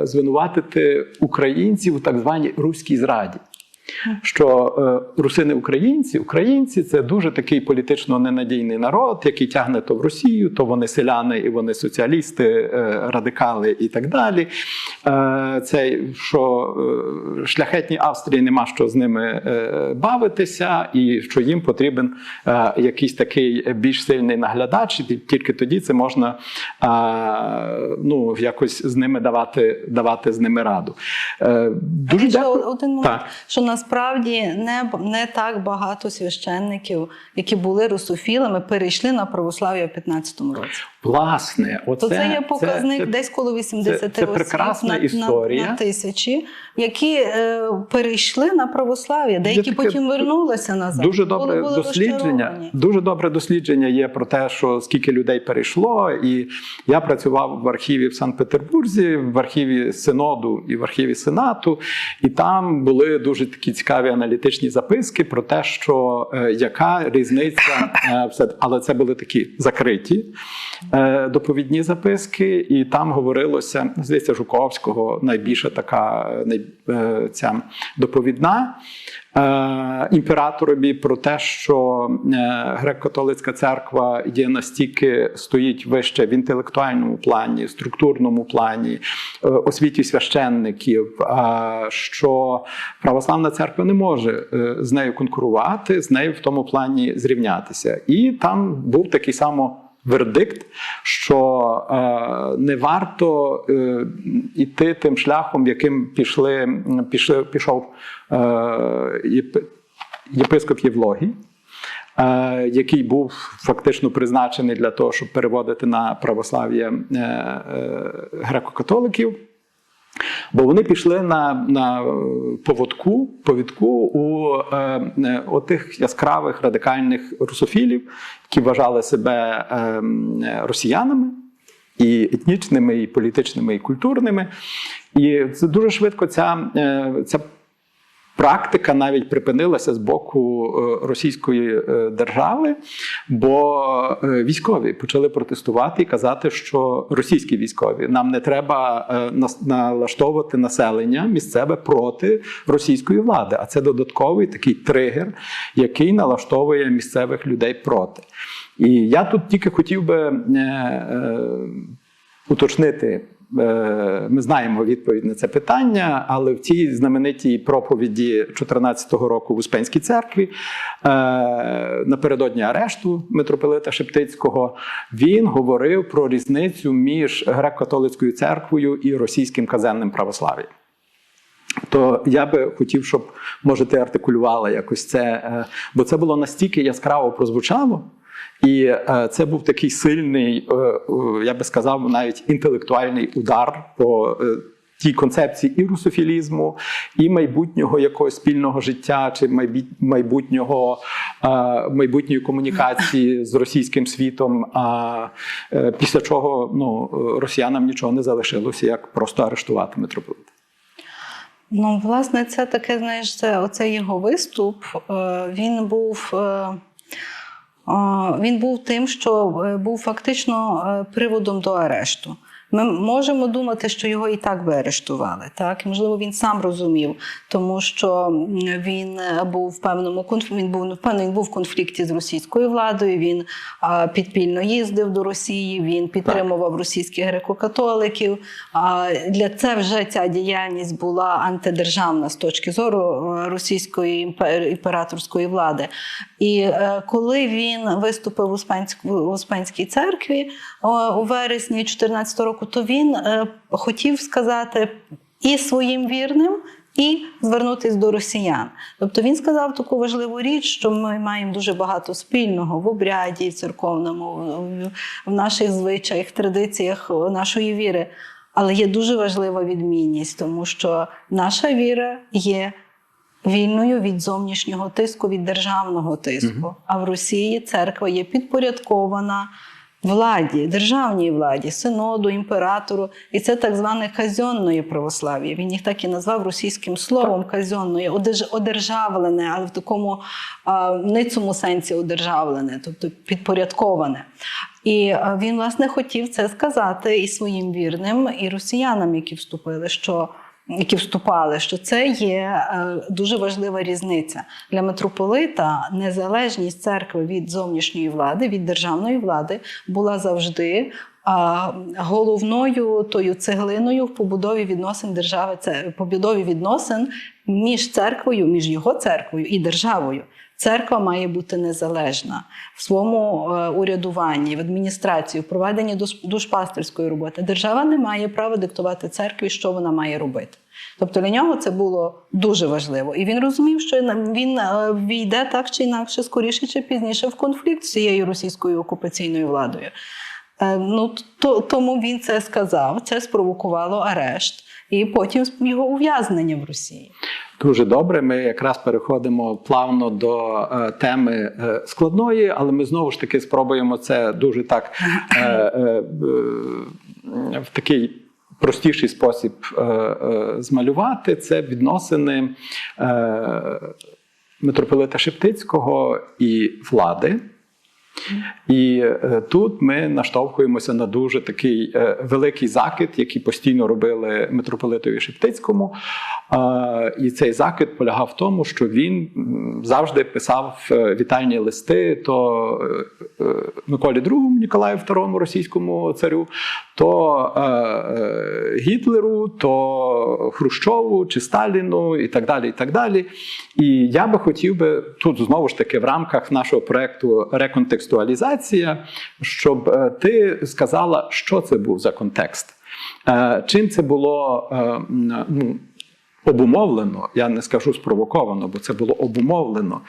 звинуватити українців у так званій руській зраді. Що українці це дуже такий політично ненадійний народ, який тягне то в Росію, то вони селяни і вони соціалісти, радикали і так далі. Що шляхетній Австрії нема що з ними бавитися, і що їм потрібен якийсь такий більш сильний наглядач, і тільки тоді це можна якось з ними давати з ними раду. Дуже дякую. Один момент, що насправді не так багато священників, які були русофілами, перейшли на православ'я в 15-му році. Власне, це є показник десь коло 80 це прекрасна історія. На тисячі, які перейшли на православ'я, деякі потім вернулися назад. Дуже добре дослідження є про те, що скільки людей перейшло. І я працював в архіві в Санкт-Петербурзі, в архіві Синоду і в архіві Сенату, і там були дуже такі цікаві аналітичні записки про те, що яка різниця, але це були такі закриті доповідні записки, і там говорилося, здається, Жуковського найбільше така ця доповідна імператорові про те, що греко-католицька церква є настільки стоїть вище в інтелектуальному плані, структурному плані, освіті священників, що православна церква не може з нею конкурувати, з нею в тому плані зрівнятися. І там був такий само вердикт, що не варто йти тим шляхом, яким пішов єпископ Євлогій, який був фактично призначений для того, щоб переводити на православ'я греко-католиків. Бо вони пішли на повідку у тих яскравих радикальних русофілів, які вважали себе росіянами, і етнічними, і політичними, і культурними. І це дуже швидко ця практика навіть припинилася з боку російської держави, бо військові почали протестувати і казати, що російські військові, нам не треба налаштовувати населення місцеве проти російської влади, а це додатковий такий тригер, який налаштовує місцевих людей проти. І я тут тільки хотів би уточнити, ми знаємо відповідь на це питання, але в цій знаменитій проповіді 2014 року в Успенській церкві, напередодні арешту митрополита Шептицького, він говорив про різницю між греко-католицькою церквою і російським казенним православ'ям. То я би хотів, щоб, може, ти артикулювала якось це, бо це було настільки яскраво прозвучало, і це був такий сильний, я би сказав, навіть інтелектуальний удар по тій концепції і русофілізму, і майбутнього якогось спільного життя, чи майбутньої комунікації з російським світом, після чого росіянам нічого не залишилося, як просто арештувати митрополита. Власне, це таке, знаєш, оцей його виступ, він був тим, що був фактично приводом до арешту. Ми можемо думати, що його і так би арештували, так? І, можливо, він сам розумів, тому що він був в конфлікті з російською владою, він підпільно їздив до Росії, він підтримував російських греко-католиків. Це вже ця діяльність була антидержавна з точки зору російської імператорської влади. І коли він виступив в Успенській церкві у вересні 2014 року, то він хотів сказати і своїм вірним, і звернутися до росіян. Тобто він сказав таку важливу річ, що ми маємо дуже багато спільного в обряді, в церковному, в наших звичаях, традиціях нашої віри. Але є дуже важлива відмінність, тому що наша віра є вільною від зовнішнього тиску, від державного тиску. А в Росії церква є підпорядкована владі, державній владі, синоду, імператору. І це так зване казенне православ'я. Він їх так і назвав російським словом казенне, одержавлене, але в такому ницому сенсі одержавлене, тобто підпорядковане. І він, власне, хотів це сказати і своїм вірним, і росіянам, які вступили, що які вступали, що це є дуже важлива різниця. Для митрополита незалежність церкви від зовнішньої влади, від державної влади була завжди головною тою цеглиною в побудові відносин держави, побудові відносин між церквою, між його церквою і державою. Церква має бути незалежна в своєму урядуванні, в адміністрації, в проведенні душпастерської роботи. Держава не має права диктувати церкві, що вона має робити. Тобто для нього це було дуже важливо. І він розумів, що він війде так чи інакше, скоріше чи пізніше, в конфлікт з цією російською окупаційною владою. Тому він це сказав, це спровокувало арешт і потім його ув'язнення в Росії. Дуже добре, ми якраз переходимо плавно до теми складної, але ми знову ж таки спробуємо це дуже так в такий простіший спосіб змалювати. Це відносини митрополита Шептицького і влади. І тут ми наштовхуємося на дуже такий великий закид, який постійно робили митрополитові Шептицькому. І цей закид полягав в тому, що він завжди писав вітальні листи то Миколі II, Ніколаю II, російському царю, то Гітлеру, то Хрущову чи Сталіну і так далі, і так далі. І я би хотів би тут знову ж таки в рамках нашого проєкту «Реконтекстуалізація», щоб ти сказала, що це був за контекст. Чим це було обумовлено, я не скажу спровоковано, бо це було обумовлено.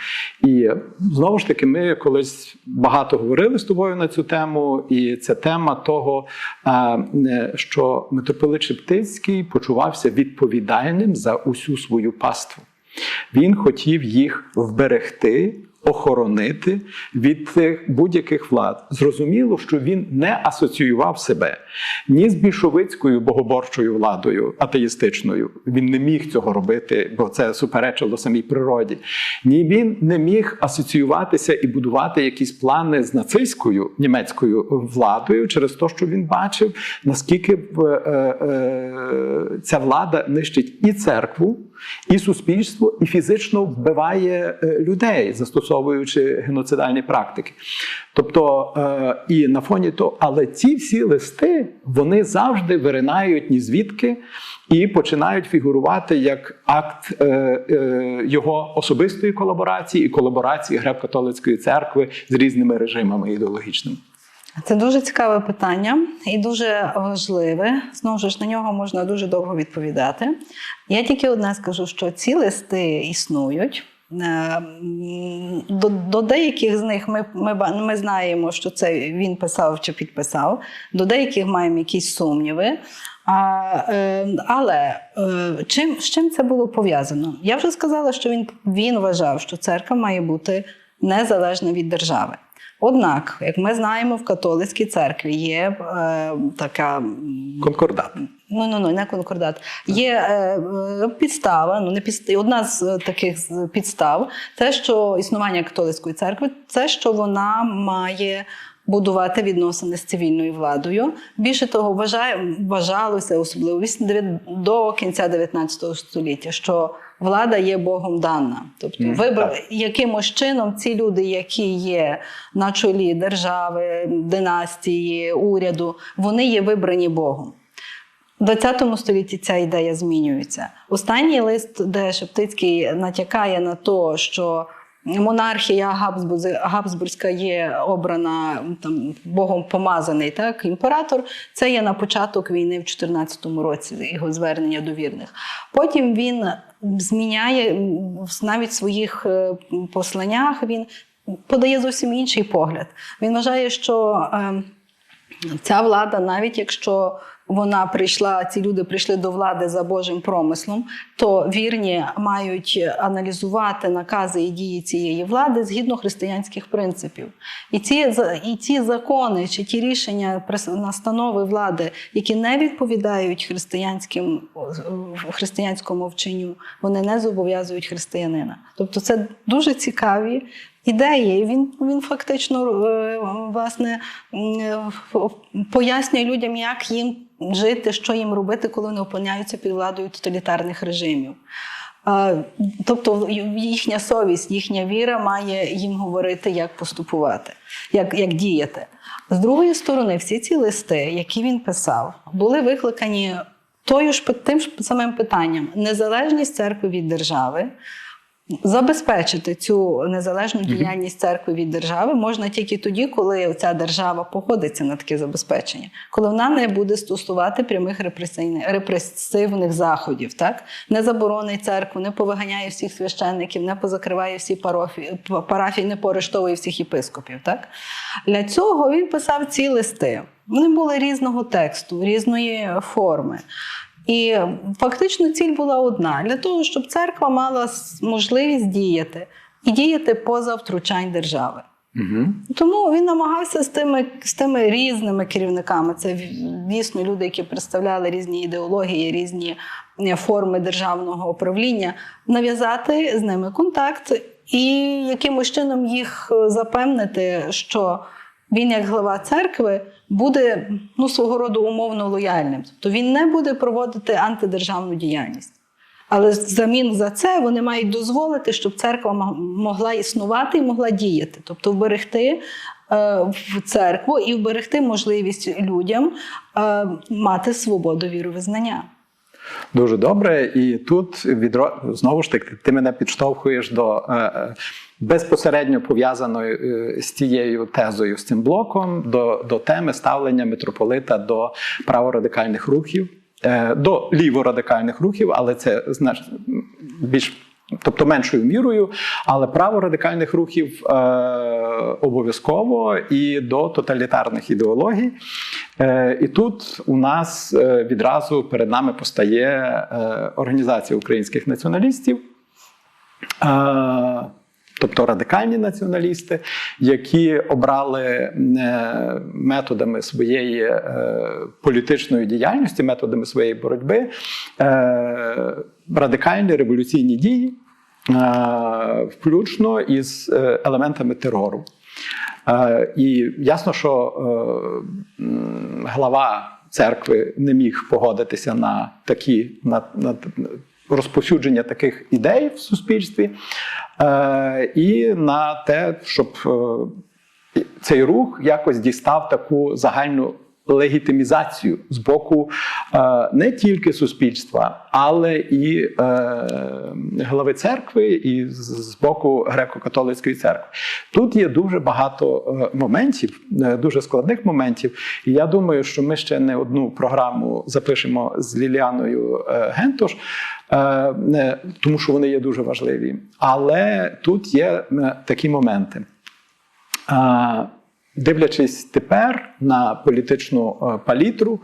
І знову ж таки, ми колись багато говорили з тобою на цю тему, і це тема того, що митрополит Шептицький почувався відповідальним за усю свою паству. Він хотів їх вберегти, охоронити від цих будь-яких влад. Зрозуміло, що він не асоціював себе ні з більшовицькою богоборчою владою, атеїстичною. Він не міг цього робити, бо це суперечило самій природі. Ні, він не міг асоціюватися і будувати якісь плани з нацистською німецькою владою через те, що він бачив, наскільки ця влада нищить і церкву, і суспільство, і фізично вбиває людей, застосовуючи геноцидальні практики. Тобто, і на фоні того, але ці всі листи, вони завжди виринають нізвідки і починають фігурувати як акт його особистої колаборації і колаборації Греко-католицької церкви з різними режимами ідеологічними. Це дуже цікаве питання і дуже важливе. Знову ж на нього можна дуже довго відповідати. Я тільки одне скажу, що ці листи існують. До деяких з них ми знаємо, що це він писав чи підписав, до деяких маємо якісь сумніви. Але з чим це було пов'язано? Я вже сказала, що він вважав, що церква має бути незалежна від держави. Однак, як ми знаємо, в католицькій церкві є така... Конкордат. Не конкордат. Є підстава, одна з таких підстав, це, що існування католицької церкви, це, що вона має будувати відносини з цивільною владою. Більше того, вважалося, особливо до кінця 19 століття, що влада є Богом дана. Тобто якимось чином ці люди, які є на чолі держави, династії, уряду, вони є вибрані Богом. У ХХ столітті ця ідея змінюється. Останній лист, де Шептицький натякає на те, що монархія Габсбурзька є обрана, Богом помазаний імператор, це є на початок війни в 14 році, його звернення до вірних. Потім він зміняє, навіть в своїх посланнях, він подає зовсім інший погляд. Він вважає, що ця влада, навіть якщо ці люди прийшли до влади за Божим промислом, то вірні мають аналізувати накази і дії цієї влади згідно християнських принципів. І ці закони чи ті рішення, настанови влади, які не відповідають християнському вченню, вони не зобов'язують християнина. Тобто це дуже цікаві ідеї. І він фактично власне пояснює людям, як їм жити, що їм робити, коли вони опиняються під владою тоталітарних режимів. Тобто їхня совість, їхня віра має їм говорити, як поступувати, як діяти. З другої сторони, всі ці листи, які він писав, були викликані тим ж самим питанням – незалежність церкви від держави. Забезпечити цю незалежну діяльність церкви від держави можна тільки тоді, коли ця держава погодиться на таке забезпечення, коли вона не буде стосувати прямих репресивних заходів, так? Не заборонить церкву, не повиганяє всіх священників, не позакриває всі парафії, не поорештовує всіх єпископів. Так? Для цього він писав ці листи. Вони були різного тексту, різної форми. І фактично ціль була одна – для того, щоб церква мала можливість діяти і діяти поза втручань держави. Угу. Тому він намагався з тими різними керівниками, це дійсно люди, які представляли різні ідеології, різні форми державного управління, нав'язати з ними контакт і якимось чином їх запевнити, що він, як глава церкви, буде свого роду умовно лояльним. Тобто він не буде проводити антидержавну діяльність. Але взамін за це вони мають дозволити, щоб церква могла існувати і могла діяти. Тобто вберегти в церкву і вберегти можливість людям мати свободу віровизнання. Дуже добре. І тут, знову ж таки, ти мене підштовхуєш до безпосередньо пов'язаної з цією тезою, з цим блоком, до теми ставлення митрополита до праворадикальних рухів, до ліворадикальних рухів, але це більш, тобто меншою мірою, але праворадикальних рухів обов'язково і до тоталітарних ідеологій. І тут у нас відразу перед нами постає Організація українських націоналістів, тобто радикальні націоналісти, які обрали методами своєї політичної діяльності, методами своєї боротьби радикальні революційні дії, включно із елементами терору. І ясно, що глава церкви не міг погодитися на розповсюдження таких ідей в суспільстві і на те, щоб цей рух якось дістав таку загальну легітимізацію з боку не тільки суспільства, але і глави церкви, і з боку греко-католицької церкви. Тут є дуже багато моментів, дуже складних моментів, і я думаю, що ми ще не одну програму запишемо з Ліліаною Гентош, тому що вони є дуже важливі. Але тут є такі моменти. Дивлячись тепер на політичну палітру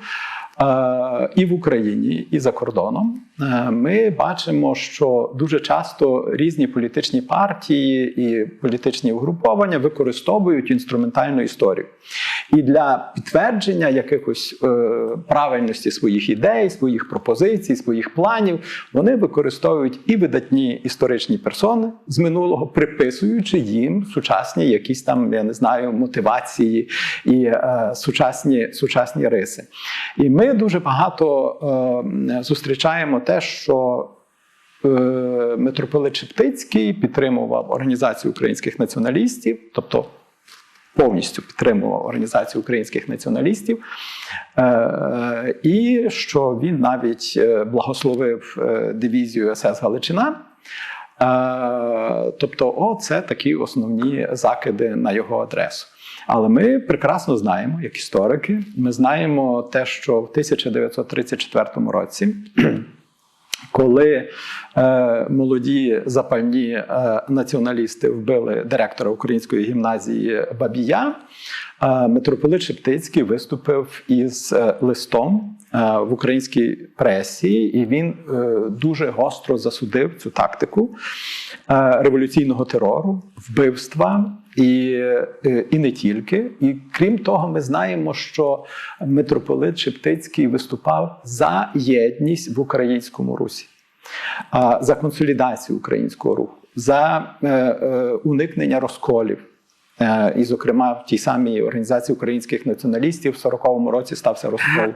і в Україні, і за кордоном, ми бачимо, що дуже часто різні політичні партії і політичні угруповання використовують інструментальну історію. І для підтвердження якихось правильності своїх ідей, своїх пропозицій, своїх планів, вони використовують і видатні історичні персони з минулого, приписуючи їм сучасні якісь там, я не знаю, мотивації і сучасні риси. І ми дуже багато зустрічаємо те, що митрополит Шептицький підтримував Організацію українських націоналістів, тобто повністю підтримував Організацію українських націоналістів, і що він навіть благословив дивізію СС Галичина. Тобто, це такі основні закиди на його адресу. Але ми прекрасно знаємо, як історики, ми знаємо те, що в 1934 році, коли молоді запальні націоналісти вбили директора Української гімназії Бабія, митрополит Шептицький виступив із листом в українській пресі, і він дуже гостро засудив цю тактику революційного терору, вбивства і не тільки. І крім того, ми знаємо, що митрополит Шептицький виступав за єдність в українському русі, за консолідацію українського руху. за уникнення розколів. І, зокрема, в тій самій організації українських націоналістів в 40-му році стався розкол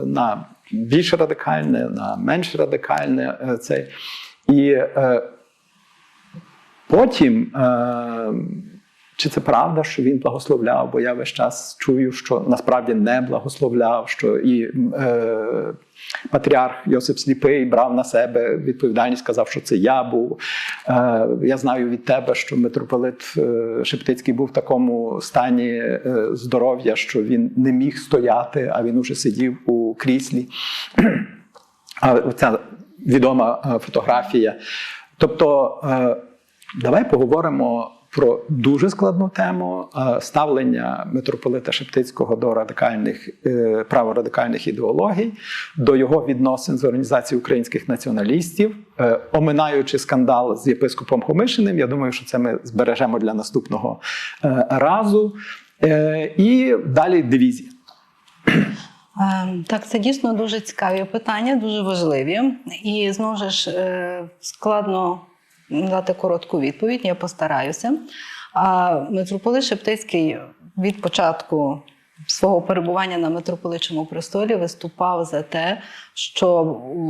на більш радикальне, на менш радикальне. І потім, чи це правда, що він благословляв, бо я весь час чую, що насправді не благословляв, що і патріарх Йосип Сліпий брав на себе відповідальність, сказав, що це я був. Я знаю від тебе, що митрополит Шептицький був в такому стані здоров'я, що він не міг стояти, а він уже сидів у кріслі. Ця відома фотографія. Тобто, давай поговоримо про дуже складну тему ставлення митрополита Шептицького до праворадикальних ідеологій, до його відносин з організацією українських націоналістів, оминаючи скандал з єпископом Хомишиним. Я думаю, що це ми збережемо для наступного разу. І далі дивізія. Так, це дійсно дуже цікаві питання, дуже важливі. І знову ж складно дати коротку відповідь, я постараюся. Митрополит Шептицький від початку свого перебування на митрополичому престолі виступав за те, що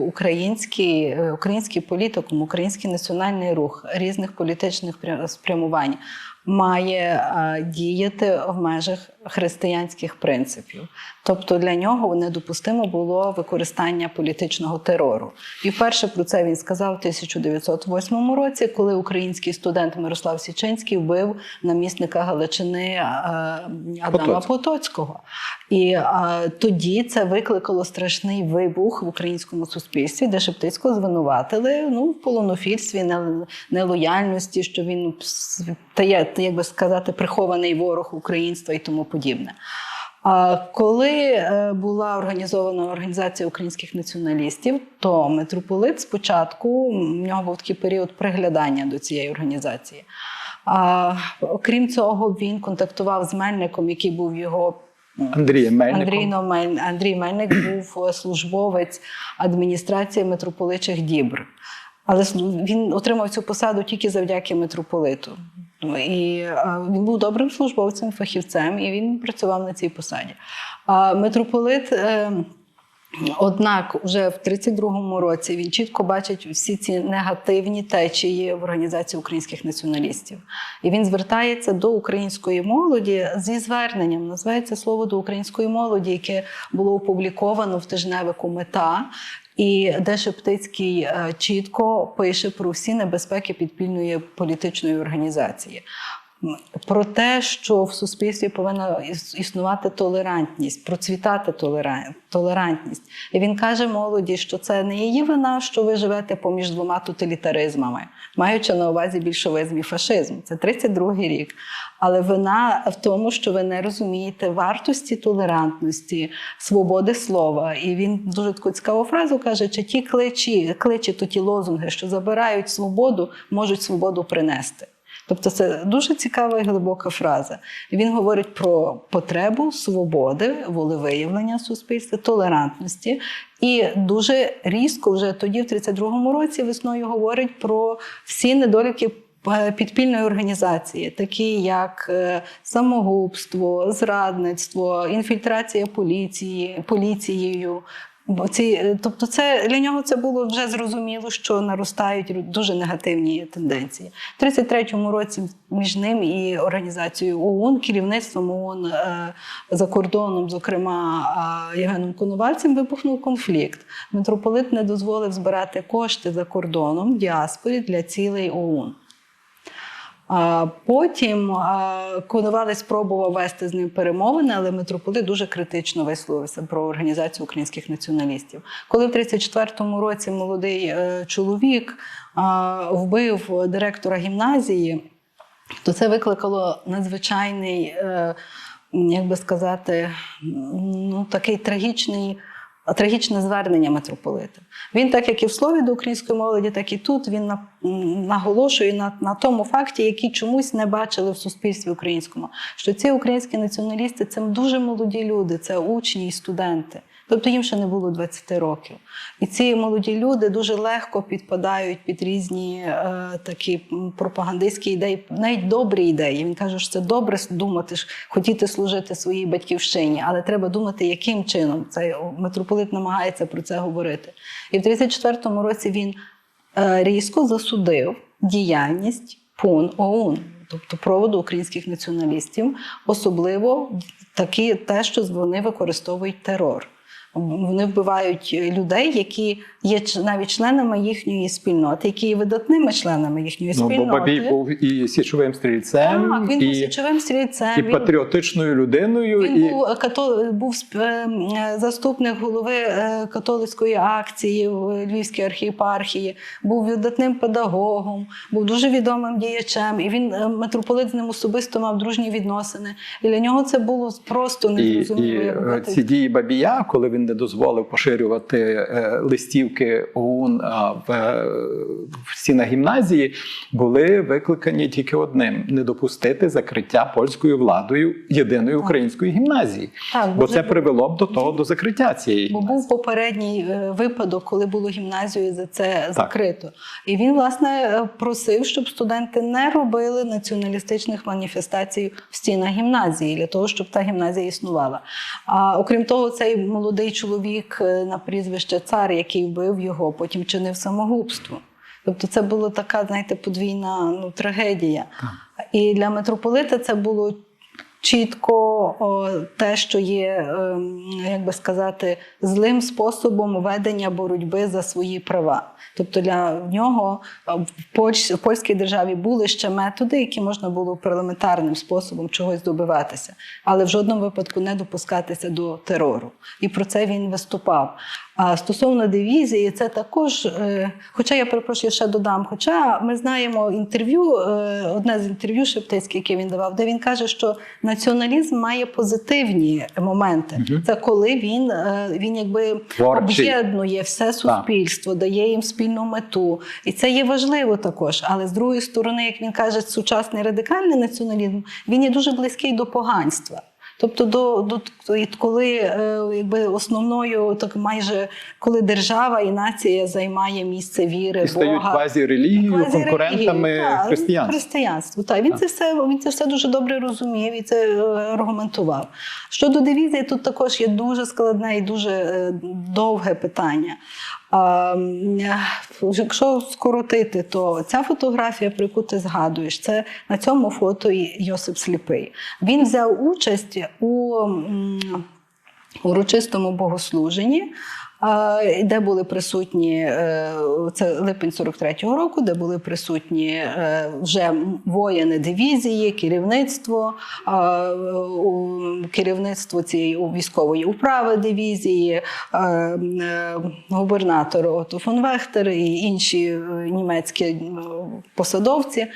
український політикум, український національний рух різних політичних спрямувань має діяти в межах християнських принципів. Тобто для нього недопустимо було використання політичного терору. І вперше про це він сказав у 1908 році, коли український студент Мирослав Січинський вбив намісника Галичини Адама Потоцького. І тоді це викликало страшний вибух в українському суспільстві, де Шептицького звинуватили в полонофільстві, нелояльності, що він, як би сказати, прихований ворог українства і тому подібне. Коли була організована організація українських націоналістів, то митрополит спочатку, в нього був такий період приглядання до цієї організації. Окрім цього, він контактував з Мельником, який був його Андрій Мельник був службовець адміністрації митрополичих дібр. Але він отримав цю посаду тільки завдяки митрополиту. І він був добрим службовцем, фахівцем, і він працював на цій посаді. Митрополит, однак, вже в 32-му році він чітко бачить всі ці негативні течії в організації українських націоналістів. І він звертається до української молоді зі зверненням, називається «Слово до української молоді», яке було опубліковано в тижневику «Мета», і де Шептицький чітко пише про всі небезпеки підпільної політичної організації. Про те, що в суспільстві повинна існувати толерантність, процвітати толерантність. І він каже молоді, що це не її вина, що ви живете поміж двома тоталітаризмами, маючи на увазі більшовизм і фашизм. Це 32-й рік. Але вина в тому, що ви не розумієте вартості толерантності, свободи слова. І він дуже таку цікаву фразу каже, чи ті кличі, то ті лозунги, що забирають свободу, можуть свободу принести. Тобто це дуже цікава і глибока фраза. Він говорить про потребу свободи, волевиявлення суспільства, толерантності. І дуже різко вже тоді, в 32-му році, весною говорить про всі недоліки підпільної організації, такі як самогубство, зрадництво, інфільтрація поліцією. Тобто для нього це було вже зрозуміло, що наростають дуже негативні тенденції. В 33-му році між ним і організацією ОУН, керівництвом ОУН за кордоном, зокрема Євгеном Коновальцем, вибухнув конфлікт. Митрополит не дозволив збирати кошти за кордоном в діаспорі для цілей ОУН. Потім Коновалець спробував вести з ним перемовини, але митрополит дуже критично висловився про організацію українських націоналістів. Коли в 34-му році молодий чоловік вбив директора гімназії, то це викликало надзвичайний, як би сказати, такий трагічне звернення митрополита. Він, так як і в слові до української молоді, так і тут він наголошує на тому факті, який чомусь не бачили в суспільстві українському, що ці українські націоналісти – це дуже молоді люди, це учні і студенти. Тобто їм ще не було 20 років. І ці молоді люди дуже легко підпадають під різні такі пропагандистські ідеї, навіть добрі ідеї. Він каже, що це добре думати, хотіти служити своїй батьківщині, але треба думати, яким чином. Цей митрополит намагається про це говорити. І в 1934 році він різко засудив діяльність ПУН ОУН, тобто проводу українських націоналістів, особливо те, що вони використовують терор. Вони вбивають людей, які є навіть членами їхньої спільноти, які є видатними членами їхньої спільноти. Бо Бабій був і січовим стрільцем, так, він був січовим стрільцем, і патріотичною людиною. Він був заступник голови католицької акції в Львівській архієпархії, був видатним педагогом, був дуже відомим діячем, і він, митрополит, з ним особисто мав дружні відносини. І для нього це було просто незрозуміло. І ці дії Бабія, коли він не дозволив поширювати листівки ОУН в стінах гімназії, були викликані тільки одним – не допустити закриття польською владою єдиної української гімназії. Так, бо це привело б до закриття цієї гімназії. Бо був попередній випадок, коли було гімназію за це закрито. І він, власне, просив, щоб студенти не робили націоналістичних маніфестацій в стінах гімназії, для того, щоб та гімназія існувала. А окрім того, цей молодий чоловік на прізвище Цар, який вбив його, потім чинив самогубство. Тобто це була така, знаєте, подвійна трагедія. І для митрополита це було чітко те, що є, як би сказати, злим способом ведення боротьби за свої права. Тобто для нього в польській державі були ще методи, які можна було парламентарним способом чогось добиватися, але в жодному випадку не допускатися до терору. І про це він виступав. А стосовно дивізії, це також, хоча я перепрошую, ще додам, хоча ми знаємо інтерв'ю, одне з інтерв'ю Шептицьких, яке він давав, де він каже, що націоналізм має позитивні моменти. Це коли він якби об'єднує все суспільство, дає їм спільну мету. І це є важливо також. Але з другої сторони, як він каже, сучасний радикальний націоналізм, він є дуже близький до поганства. Тобто, коли якби основною, так майже коли держава і нація займає місце віри, Бога. І стають квазі-релігією, конкурентами християнству. Так, він це все дуже добре розумів і це аргументував. Щодо дивізії, тут також є дуже складне і дуже довге питання. Якщо скоротити, то ця фотографія, про яку ти згадуєш, це на цьому фото Йосип Сліпий. Він взяв участь у урочистому богослуженні, де були присутні, це липень 43-го року, де були присутні вже воїни дивізії, керівництво цієї військової управи дивізії, губернатор Отто фон Вехтер і інші німецькі посадовці.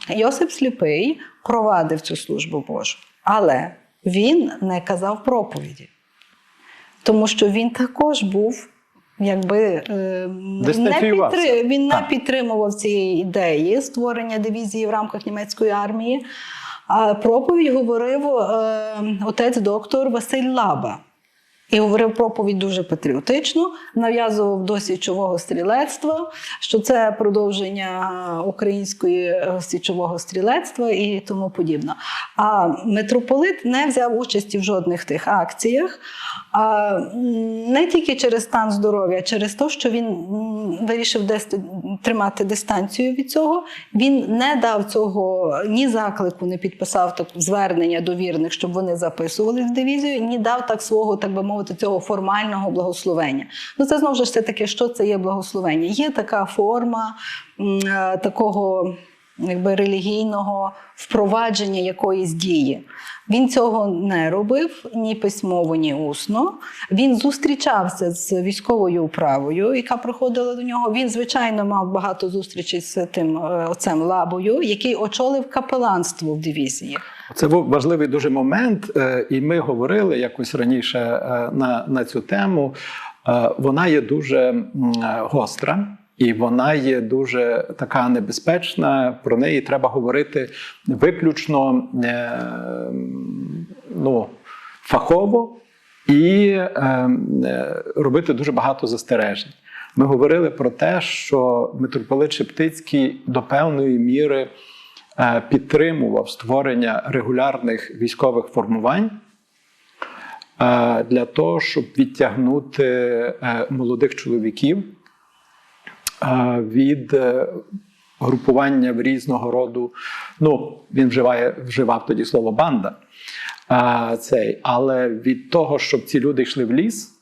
Йосип Сліпий провадив цю службу Божу, але він не казав проповіді. Тому що він також був, якби, він не підтримував цієї ідеї створення дивізії в рамках німецької армії. А проповідь говорив отець-доктор Василь Лаба. І говорив проповідь дуже патріотично, нав'язував до січового стрілецтва, що це продовження української січового стрілецтва і тому подібне. А митрополит не взяв участі в жодних тих акціях, не тільки через стан здоров'я, а через те, що він вирішив тримати дистанцію від цього. Він не дав цього ні заклику, не підписав звернення до вірних, щоб вони записували в дивізію, ні дав так свого, так би мовити, цього формального благословення. Це знову ж таки, що це є благословення? Є така форма такого якби релігійного впровадження якоїсь дії. Він цього не робив ні письмово, ні усно. Він зустрічався з військовою управою, яка приходила до нього. Він, звичайно, мав багато зустрічей з тим отцем Лабою, який очолив капеланство в дивізії. Це був важливий дуже момент, і ми говорили якось раніше на цю тему. Вона є дуже гостра. І вона є дуже така небезпечна, про неї треба говорити виключно фахово і робити дуже багато застережень. Ми говорили про те, що митрополит Шептицький до певної міри підтримував створення регулярних військових формувань для того, щоб відтягнути молодих чоловіків від групування в різного роду, ну, він вживав тоді слово банда, але від того, щоб ці люди йшли в ліс,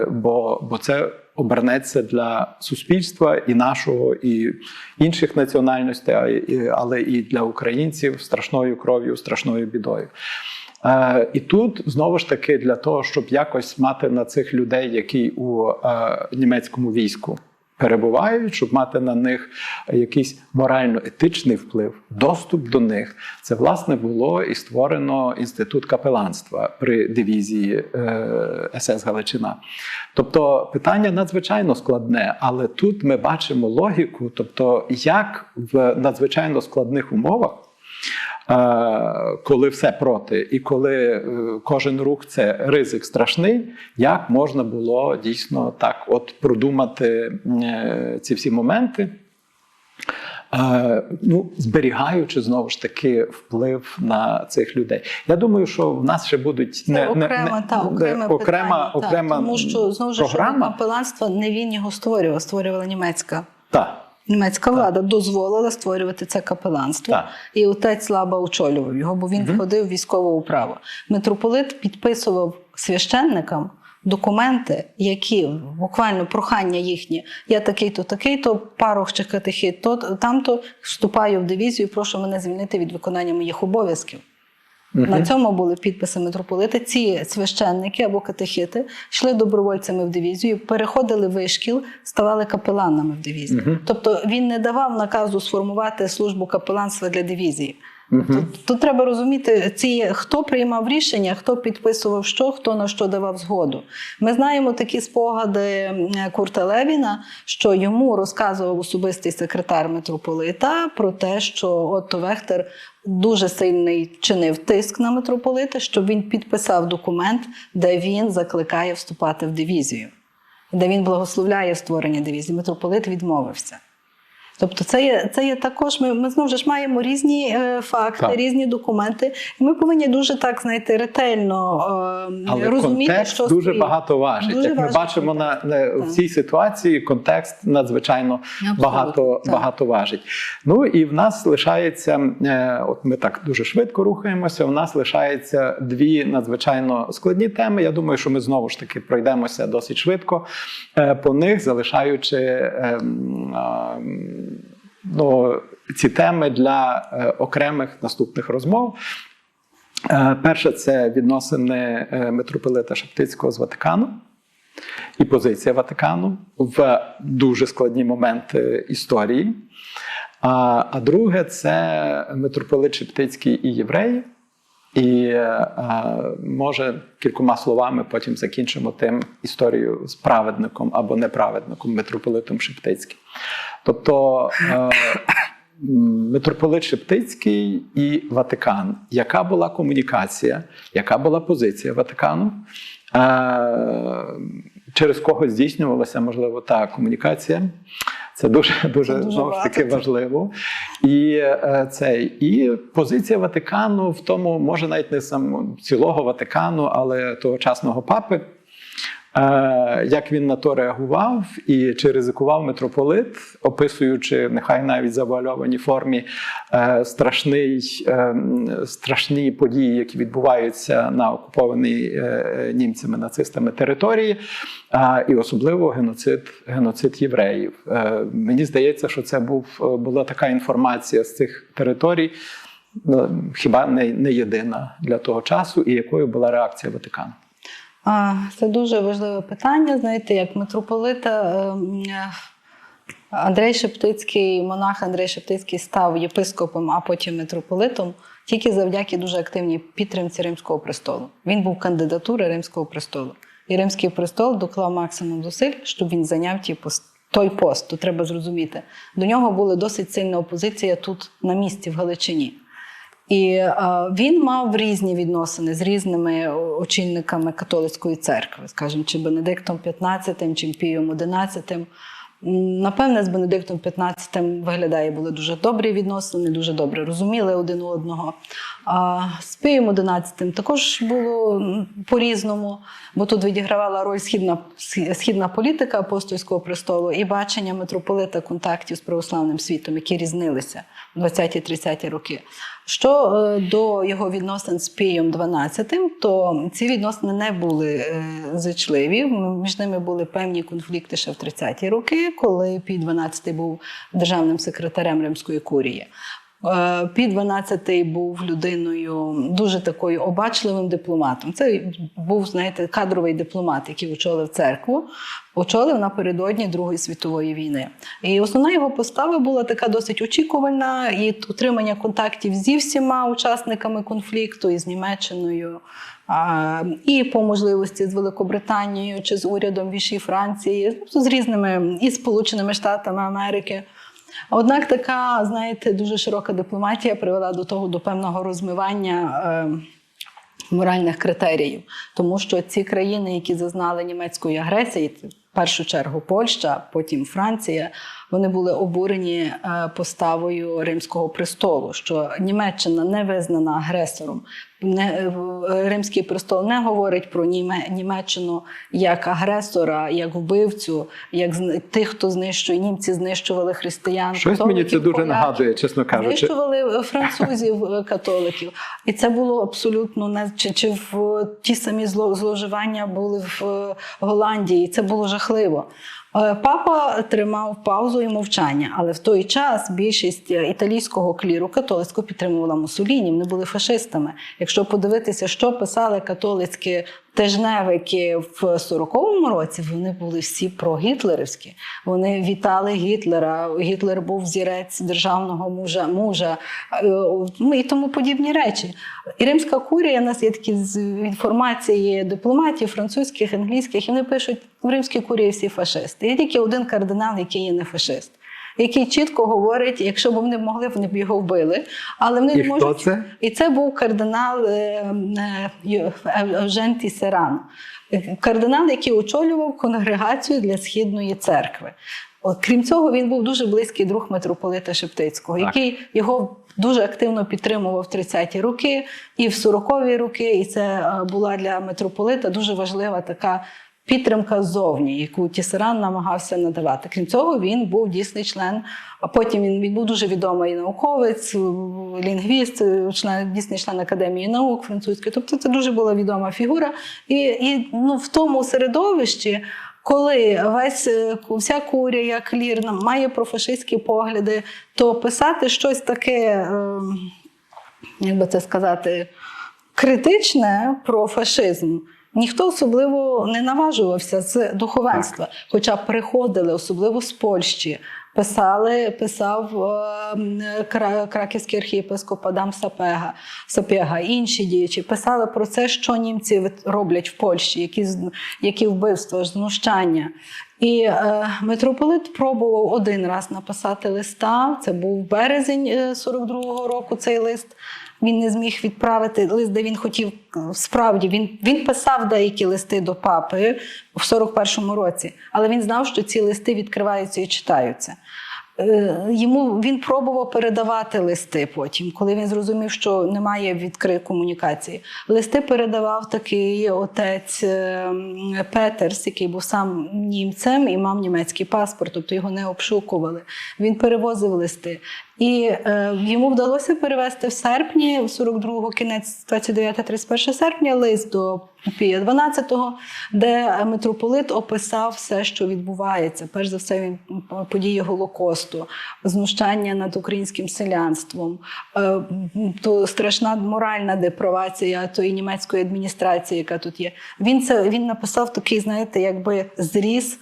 бо це обернеться для суспільства і нашого, і інших національностей, але і для українців страшною кров'ю, страшною бідою. І тут, знову ж таки, для того, щоб якось мати на цих людей, які у німецькому війську перебувають, щоб мати на них якийсь морально-етичний вплив, доступ до них, це, власне, було і створено інститут капеланства при дивізії СС Галичина. Тобто питання надзвичайно складне, але тут ми бачимо логіку, тобто як в надзвичайно складних умовах, коли все проти, і коли кожен рух – це ризик страшний, як можна було дійсно так от продумати ці всі моменти, зберігаючи, знову ж таки, вплив на цих людей. Я думаю, що в нас ще будуть окрема тому що, знову ж, капеланство не він його створював, створювала німецька. Так. Німецька влада дозволила створювати це капеланство, і отець Лаба очолював його, бо він входив в військову управу. Митрополит підписував священникам документи, які, буквально прохання їхні, я такий-то, парох чи катехит, там-то, вступаю в дивізію, прошу мене звільнити від виконання моїх обов'язків. На цьому були підписи митрополита. Ці священники або катехити йшли добровольцями в дивізію, переходили вишкіл, ставали капеланами в дивізії. Тобто він не давав наказу сформувати службу капеланства для дивізії. Тут треба розуміти, хто приймав рішення, хто підписував що, хто на що давав згоду. Ми знаємо такі спогади Курта Левіна, що йому розказував особистий секретар митрополита про те, що Отто Вехтер дуже сильний чинив тиск на митрополита, щоб він підписав документ, де він закликає вступати в дивізію, де він благословляє створення дивізії. Митрополит відмовився. Тобто це є також, ми знову ж маємо різні факти, різні документи, і ми повинні дуже так, знаєте, ретельно розуміти, контекст що дуже багато важить. Як ми бачимо в цій ситуації, контекст надзвичайно багато важить. Ну і в нас лишається, от ми так дуже швидко рухаємося, в нас лишається дві надзвичайно складні теми. Я думаю, що ми знову ж таки пройдемося досить швидко по них, залишаючи ці теми для окремих наступних розмов. Перше – це відносини митрополита Шептицького з Ватиканом і позиція Ватикану в дуже складні моменти історії. А друге – це митрополит Шептицький і євреї. І, може, кількома словами потім закінчимо тим історію з праведником або неправедником митрополитом Шептицьким. Тобто митрополит Шептицький і Ватикан. Яка була комунікація, яка була позиція Ватикану? Через кого здійснювалася, можливо, та комунікація? Це дуже знову ж таки важливо. І позиція Ватикану в тому, може навіть не цілого Ватикану, але тогочасного папи, як він на то реагував і чи ризикував митрополит, описуючи, нехай навіть в завуальованій формі, страшні події, які відбуваються на окупованій німцями, нацистами території, і особливо геноцид євреїв. Мені здається, що це була така інформація з цих територій, хіба не єдина для того часу, і якою була реакція Ватикану. Це дуже важливе питання. Знаєте, як митрополита Андрей Шептицький, монах Андрей Шептицький став єпископом, а потім митрополитом тільки завдяки дуже активній підтримці Римського престолу. Він був кандидатурою Римського престолу. І Римський престол доклав максимум зусиль, щоб він зайняв той пост. Тут треба зрозуміти. До нього була досить сильна опозиція тут на місці, в Галичині. І він мав різні відносини з різними очільниками католицької церкви, скажімо, чи Бенедиктом XV, чи Пієм XI. Напевне, з Бенедиктом XV виглядає, були дуже добрі відносини, дуже добре розуміли один одного. А з Пієм XI також було по-різному, бо тут відігравала роль східна політика апостольського престолу і бачення митрополита контактів з православним світом, які різнилися в 20-30-ті роки. Що до його відносин з Пієм XII, то ці відносини не були зичливі. Між ними були певні конфлікти ще в 30-ті роки, коли Пій XII був державним секретарем Римської курії. Пій XII був людиною дуже такою обачливим дипломатом. Це був, знаєте, кадровий дипломат, який очолив церкву, очолив напередодні Другої світової війни. І основна його постава була така досить очікувальна, і утримання контактів зі всіма учасниками конфлікту, і з Німеччиною, і по можливості з Великобританією, чи з урядом Віші Франції, з різними, і Сполученими Штатами Америки. Однак така, знаєте, дуже широка дипломатія привела до певного розмивання моральних критеріїв. Тому що ці країни, які зазнали німецької агресії, в першу чергу Польща, потім Франція, вони були обурені поставою Римського престолу, що Німеччина не визнана агресором. Римський престол не говорить про Німеччину як агресора, як вбивцю, як тих, хто знищує. Німці знищували християн. Щось мені це дуже нагадує, чесно кажучи. Знищували французів, католиків. І це було абсолютно не... Чи в ті самі зловживання були в Голландії. Це було жахливо. Папа тримав паузу і мовчання, але в той час більшість італійського кліру католицького підтримувала Муссоліні, вони були фашистами. Якщо подивитися, що писали католицькі тижневики в 40-му році, вони були всі прогітлерівські. Вони вітали Гітлера, Гітлер був взірець державного мужа і тому подібні речі. І Римська курія, у нас є такі інформації дипломатів французьких, англійських, і вони пишуть, в Римській курії всі фашисти. Є тільки один кардинал, який є не фашист, який чітко говорить, якщо б вони могли, вони б його вбили. Але вони не можуть. Хто це? І це був кардинал Евжен Тісеран. Кардинал, який очолював конгрегацію для Східної церкви. Крім цього, він був дуже близький друг митрополита Шептицького, який його дуже активно підтримував в 30-ті роки і в 40-ві роки. І це була для митрополита дуже важлива така підтримка ззовні, яку Тісеран намагався надавати. Крім цього, він був дійсний член, а потім він був дуже відомий науковець, лінгвіст, дійсний член Академії наук французької. Тобто це дуже була відома фігура. І в тому середовищі, коли вся курія, клір має профашистські погляди, то писати щось таке, як би це сказати, критичне про фашизм ніхто особливо не наважувався з духовенства. Хоча приходили, особливо з Польщі, писав краківський архієпископ Адам Сапега, інші діячі, писали про це, що німці роблять в Польщі, які вбивства, знущання. І митрополит пробував один раз написати листа, це був березень 42-го року цей лист. Він не зміг відправити лист, де він хотів, справді, він писав деякі листи до папи в 41-му році, але він знав, що ці листи відкриваються і читаються. Він пробував передавати листи потім, коли він зрозумів, що немає відкритої комунікації. Листи передавав такий отець Петерс, який був сам німцем і мав німецький паспорт, тобто його не обшукували. Він перевозив листи. І йому вдалося перевезти в серпні, 42-го, кінець 29-31 серпня, лист до Пія XII, де митрополит описав все, що відбувається. Перш за все, події Голокосту, знущання над українським селянством, то страшна моральна депривація тої німецької адміністрації, яка тут є. Він написав такий, знаєте, якби зріз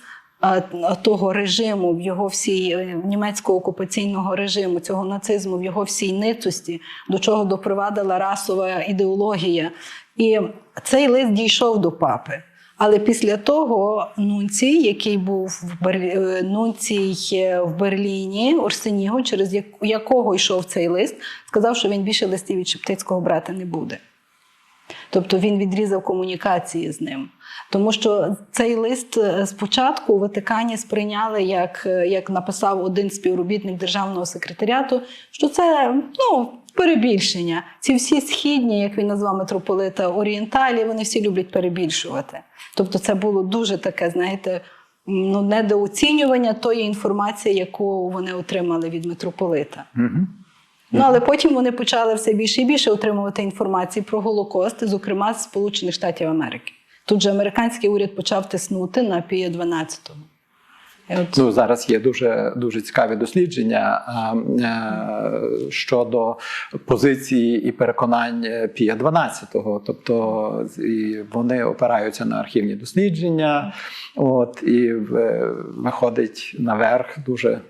того режиму, в його всій німецького окупаційного режиму, цього нацизму, в його всій ницості, до чого допривадила расова ідеологія. І цей лист дійшов до папи. Але після того нунцій, який був в Берліні, Орсеніго, через якого йшов цей лист, сказав, що він більше листів від Шептицького брати не буде. Тобто він відрізав комунікації з ним. Тому що цей лист спочатку у Ватикані сприйняли, як написав один співробітник державного секретаріату, що це перебільшення. Ці всі східні, як він назвав митрополита, орієнталі, вони всі люблять перебільшувати. Тобто це було дуже таке, знаєте, недооцінювання тої інформації, яку вони отримали від митрополита. Але потім вони почали все більше і більше отримувати інформації про Голокост, зокрема з Сполучених Штатів Америки. Тут же американський уряд почав тиснути на Пія XII. Зараз є дуже цікаві дослідження щодо позиції і переконань Пія XII. Тобто вони опираються на архівні дослідження, і виходить наверх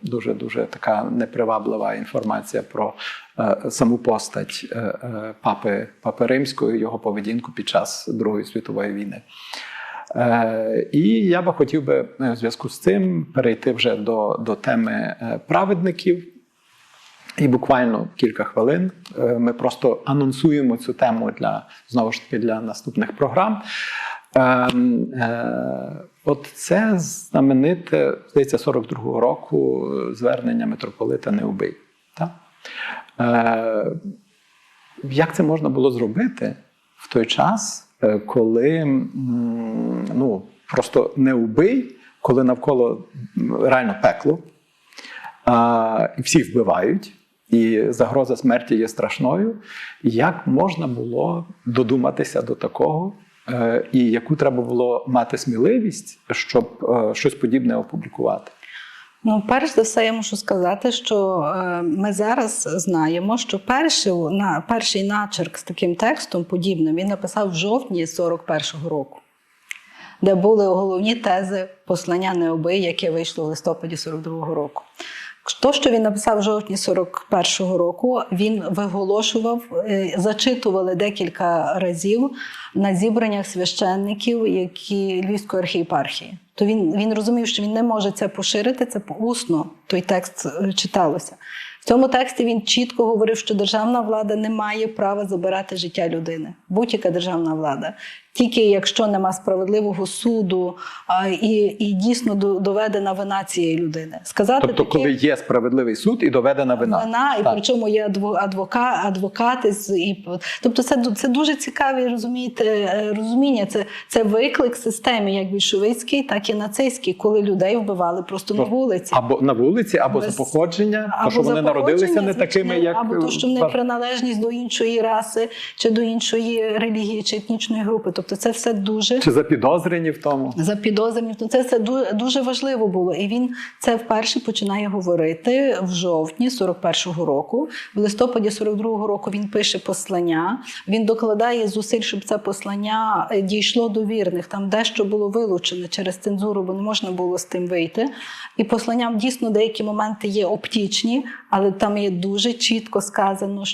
дуже така неприваблива інформація про саму постать Папи Римського і його поведінку під час Другої світової війни. І я би хотів в зв'язку з цим перейти вже до теми праведників. І буквально кілька хвилин ми просто анонсуємо цю тему знову ж таки для наступних програм. Це знамените, здається, 42-го року звернення митрополита «Не убий». Як це можна було зробити в той час, коли просто не убий, коли навколо реально пекло, і всіх вбивають, і загроза смерті є страшною. Як можна було додуматися до такого, і яку треба було мати сміливість, щоб щось подібне опублікувати? Перш за все, я мушу сказати, що ми зараз знаємо, що перший начерк з таким текстом подібним він написав в жовтні 41-го року, де були головні тези послання «Не убий», яке вийшло в листопаді 42-го року. То, що він написав в жовтні 41-го року, він виголошував, зачитували декілька разів на зібраннях священників Львівської архієпархії. То він розумів, що він не може це поширити, це усно той текст читалося. В цьому тексті він чітко говорив, що державна влада не має права забирати життя людини. Будь-яка державна влада. Тільки якщо нема справедливого суду і дійсно доведена вина цієї людини. Тобто, коли є справедливий суд і доведена вина. І причому є адвокати. Тобто це дуже цікаві, розуміння. Це виклик системі, як більшовицький, так і нацистський, коли людей вбивали просто на вулиці. Або на вулиці, або за походження, тому що вони народилися не такими, як... Або то, що в них приналежність до іншої раси, чи до іншої релігії, чи етнічної групи. Тобто це все дуже... Чи запідозрені в тому? Запідозрені. Це все дуже важливо було. І він це вперше починає говорити в жовтні 41-го року. В листопаді 42-го року він пише послання. Він докладає зусиль, щоб це послання дійшло до вірних. Там дещо було вилучено через цензуру, бо не можна було з тим вийти. І посланням дійсно деякі моменти є оптічні, але там є дуже чітко сказано,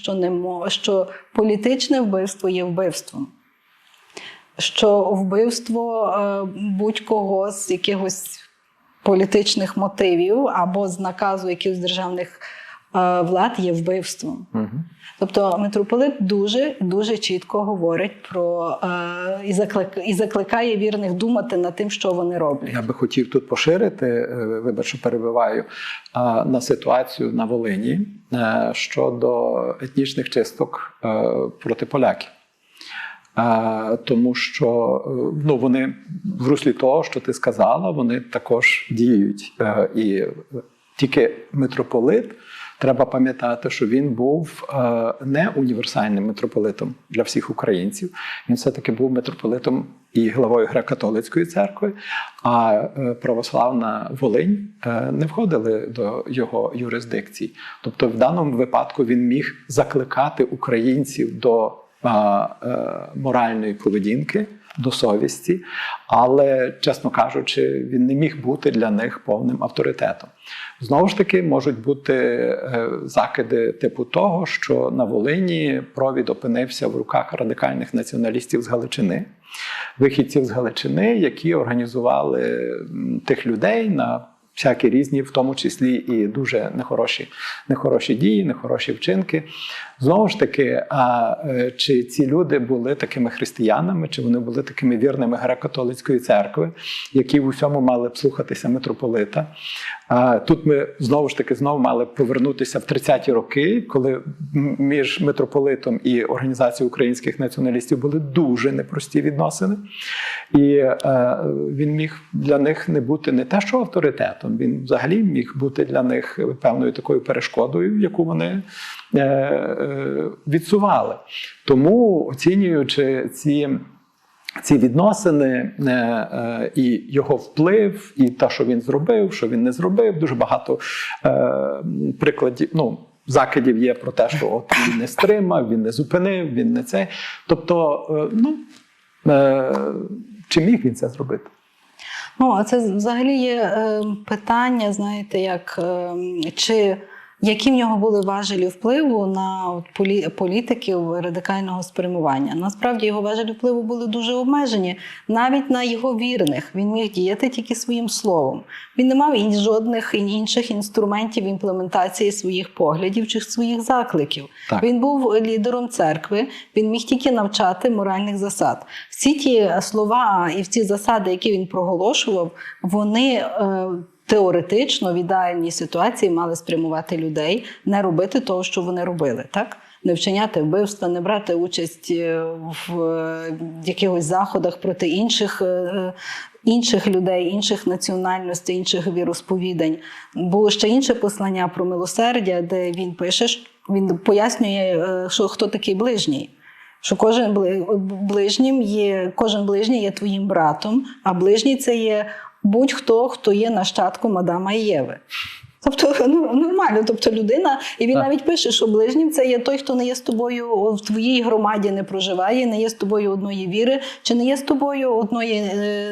що політичне вбивство є вбивством. Що вбивство будь-кого з якихось політичних мотивів або з наказу якихось державних влад є вбивством. Угу. Тобто митрополит дуже чітко говорить про і закликає вірних думати над тим, що вони роблять. Я би хотів тут поширити, вибач, що перебиваю, на ситуацію на Волині щодо етнічних чисток проти поляків. Тому що вони в руслі того, що ти сказала, вони також діють. І тільки митрополит, треба пам'ятати, що він був не універсальним митрополитом для всіх українців. Він все-таки був митрополитом і главою Греко-католицької церкви, а православна Волинь не входили до його юрисдикції. Тобто в даному випадку він міг закликати українців до моральної поведінки, до совісті, але, чесно кажучи, він не міг бути для них повним авторитетом. Знову ж таки, можуть бути закиди типу того, що на Волині провід опинився в руках радикальних націоналістів з Галичини, вихідців з Галичини, які організували тих людей на всякі різні, в тому числі і дуже нехороші дії, нехороші вчинки. Знову ж таки, чи ці люди були такими християнами, чи вони були такими вірними греко-католицької церкви, які в усьому мали б слухатися митрополита. Тут ми знову ж таки мали б повернутися в 30-ті роки, коли між митрополитом і організацією українських націоналістів були дуже непрості відносини. І він міг для них не бути не те, що авторитетом, він взагалі міг бути для них певною такою перешкодою, яку вони відсували. Тому, оцінюючи ці відносини і його вплив, і те, що він зробив, що він не зробив, дуже багато прикладів, закидів є про те, що от він не стримав, він не зупинив, він не це. Тобто, чи міг він це зробити? А це взагалі є питання, знаєте, які в нього були важелі впливу на політиків радикального спрямування. Насправді його важелі впливу були дуже обмежені. Навіть на його вірних він міг діяти тільки своїм словом. Він не мав жодних інших інструментів імплементації своїх поглядів чи своїх закликів. Так. Він був лідером церкви, він міг тільки навчати моральних засад. Всі ті слова і ці засади, які він проголошував, вони теоретично в ідеальній ситуації мали спрямувати людей не робити того, що вони робили, так? Не вчиняти вбивства, не брати участь в якихось заходах проти інших людей, інших національностей, інших віросповідань. Було ще інше послання про милосердя, де він пише, він пояснює, що хто такий ближній. Що кожен ближній є твоїм братом, а ближній – це є будь-хто, хто є нащадком Адама і Єви. Тобто, нормально, тобто людина, і він навіть пише, що ближнім це є той, хто не є з тобою в твоїй громаді, не проживає, не є з тобою одної віри, чи не є з тобою одної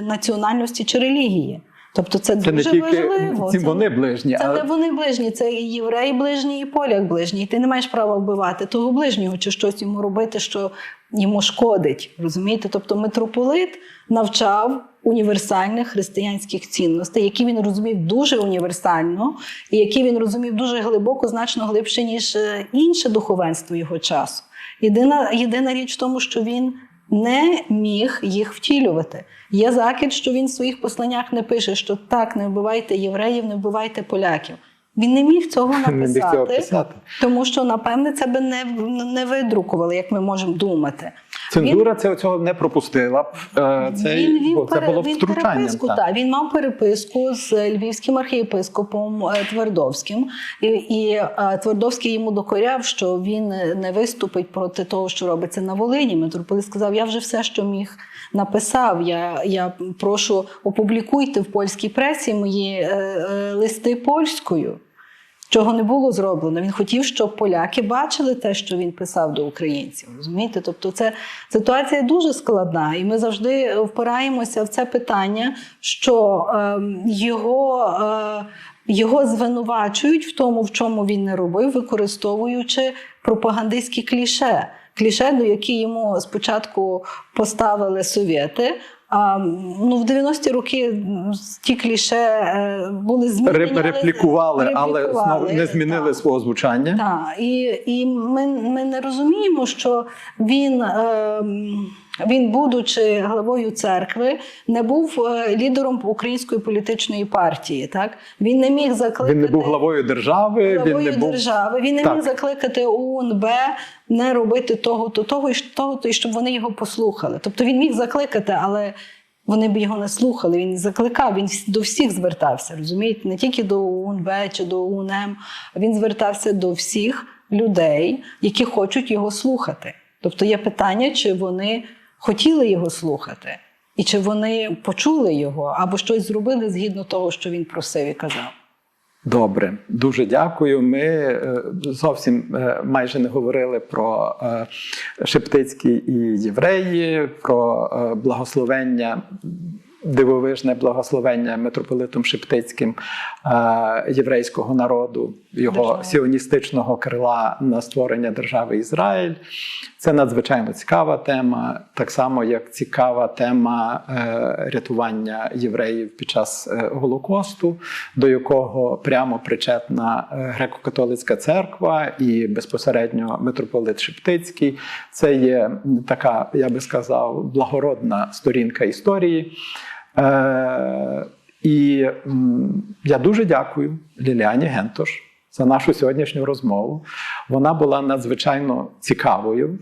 національності чи релігії. Тобто це дуже не тільки важливо. Вони ближні. Це не вони ближні, це і єврей ближній, і поляк ближній. Ти не маєш права вбивати того ближнього, чи щось йому робити, що йому шкодить. Розумієте? Тобто митрополит навчав універсальних християнських цінностей, які він розумів дуже універсально, і які він розумів дуже глибоко, значно глибше, ніж інше духовенство його часу. Єдина річ в тому, що він не міг їх втілювати. Є закид, що він в своїх посланнях не пише, що так, не вбивайте євреїв, не вбивайте поляків. Він не міг цього написати, тому що, напевне, це би не видрукували, як ми можемо думати. Цензура цього не пропустила. Це було втручанням. Він мав переписку з львівським архієпископом Твардовським. І Твардовський йому докоряв, що він не виступить проти того, що робиться на Волині. Митрополит сказав, я вже все, що міг, написав. Я прошу, опублікуйте в польській пресі мої листи польською. Чого не було зроблено. Він хотів, щоб поляки бачили те, що він писав до українців. Розумієте? Тобто це ситуація дуже складна. І ми завжди впираємося в це питання, що його звинувачують в тому, в чому він не робив, використовуючи пропагандистські кліше. Кліше, до які йому спочатку поставили совєти, в 90-ті роки ті кліше були змінені. Реплікували, але знову не змінили свого звучання. Так, і ми не розуміємо, що він, будучи главою церкви, не був лідером української політичної партії. Так? Він не міг закликати... Він не був главою держави. Він не міг закликати УНБ не робити того, і щоб вони його послухали. Тобто він міг закликати, але вони б його не слухали. Він закликав, він до всіх звертався, розумієте? Не тільки до УНБ чи до УНМ. Він звертався до всіх людей, які хочуть його слухати. Тобто є питання, чи вони хотіли його слухати, і чи вони почули його, або щось зробили згідно того, що він просив і казав. Добре, дуже дякую. Ми зовсім майже не говорили про Шептицький і євреї, про благословення, дивовижне благословення митрополитом Шептицьким єврейського народу, його сіоністичного крила на створення держави Ізраїль. Це надзвичайно цікава тема, так само як цікава тема рятування євреїв під час Голокосту, до якого прямо причетна греко-католицька церква і безпосередньо митрополит Шептицький. Це є така, я би сказав, благородна сторінка історії. І я дуже дякую Ліліані Гентош за нашу сьогоднішню розмову. Вона була надзвичайно цікавою.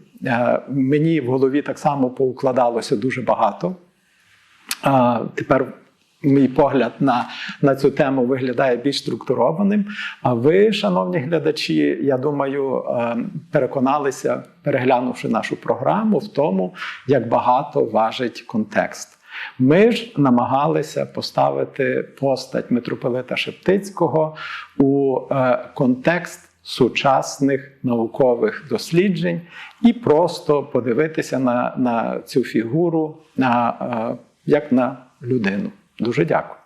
Мені в голові так само поукладалося дуже багато. Тепер мій погляд на цю тему виглядає більш структурованим. А ви, шановні глядачі, я думаю, переконалися, переглянувши нашу програму, в тому, як багато важить контекст. Ми ж намагалися поставити постать митрополита Шептицького у контекст сучасних наукових досліджень і просто подивитися на цю фігуру як на людину. Дуже дякую.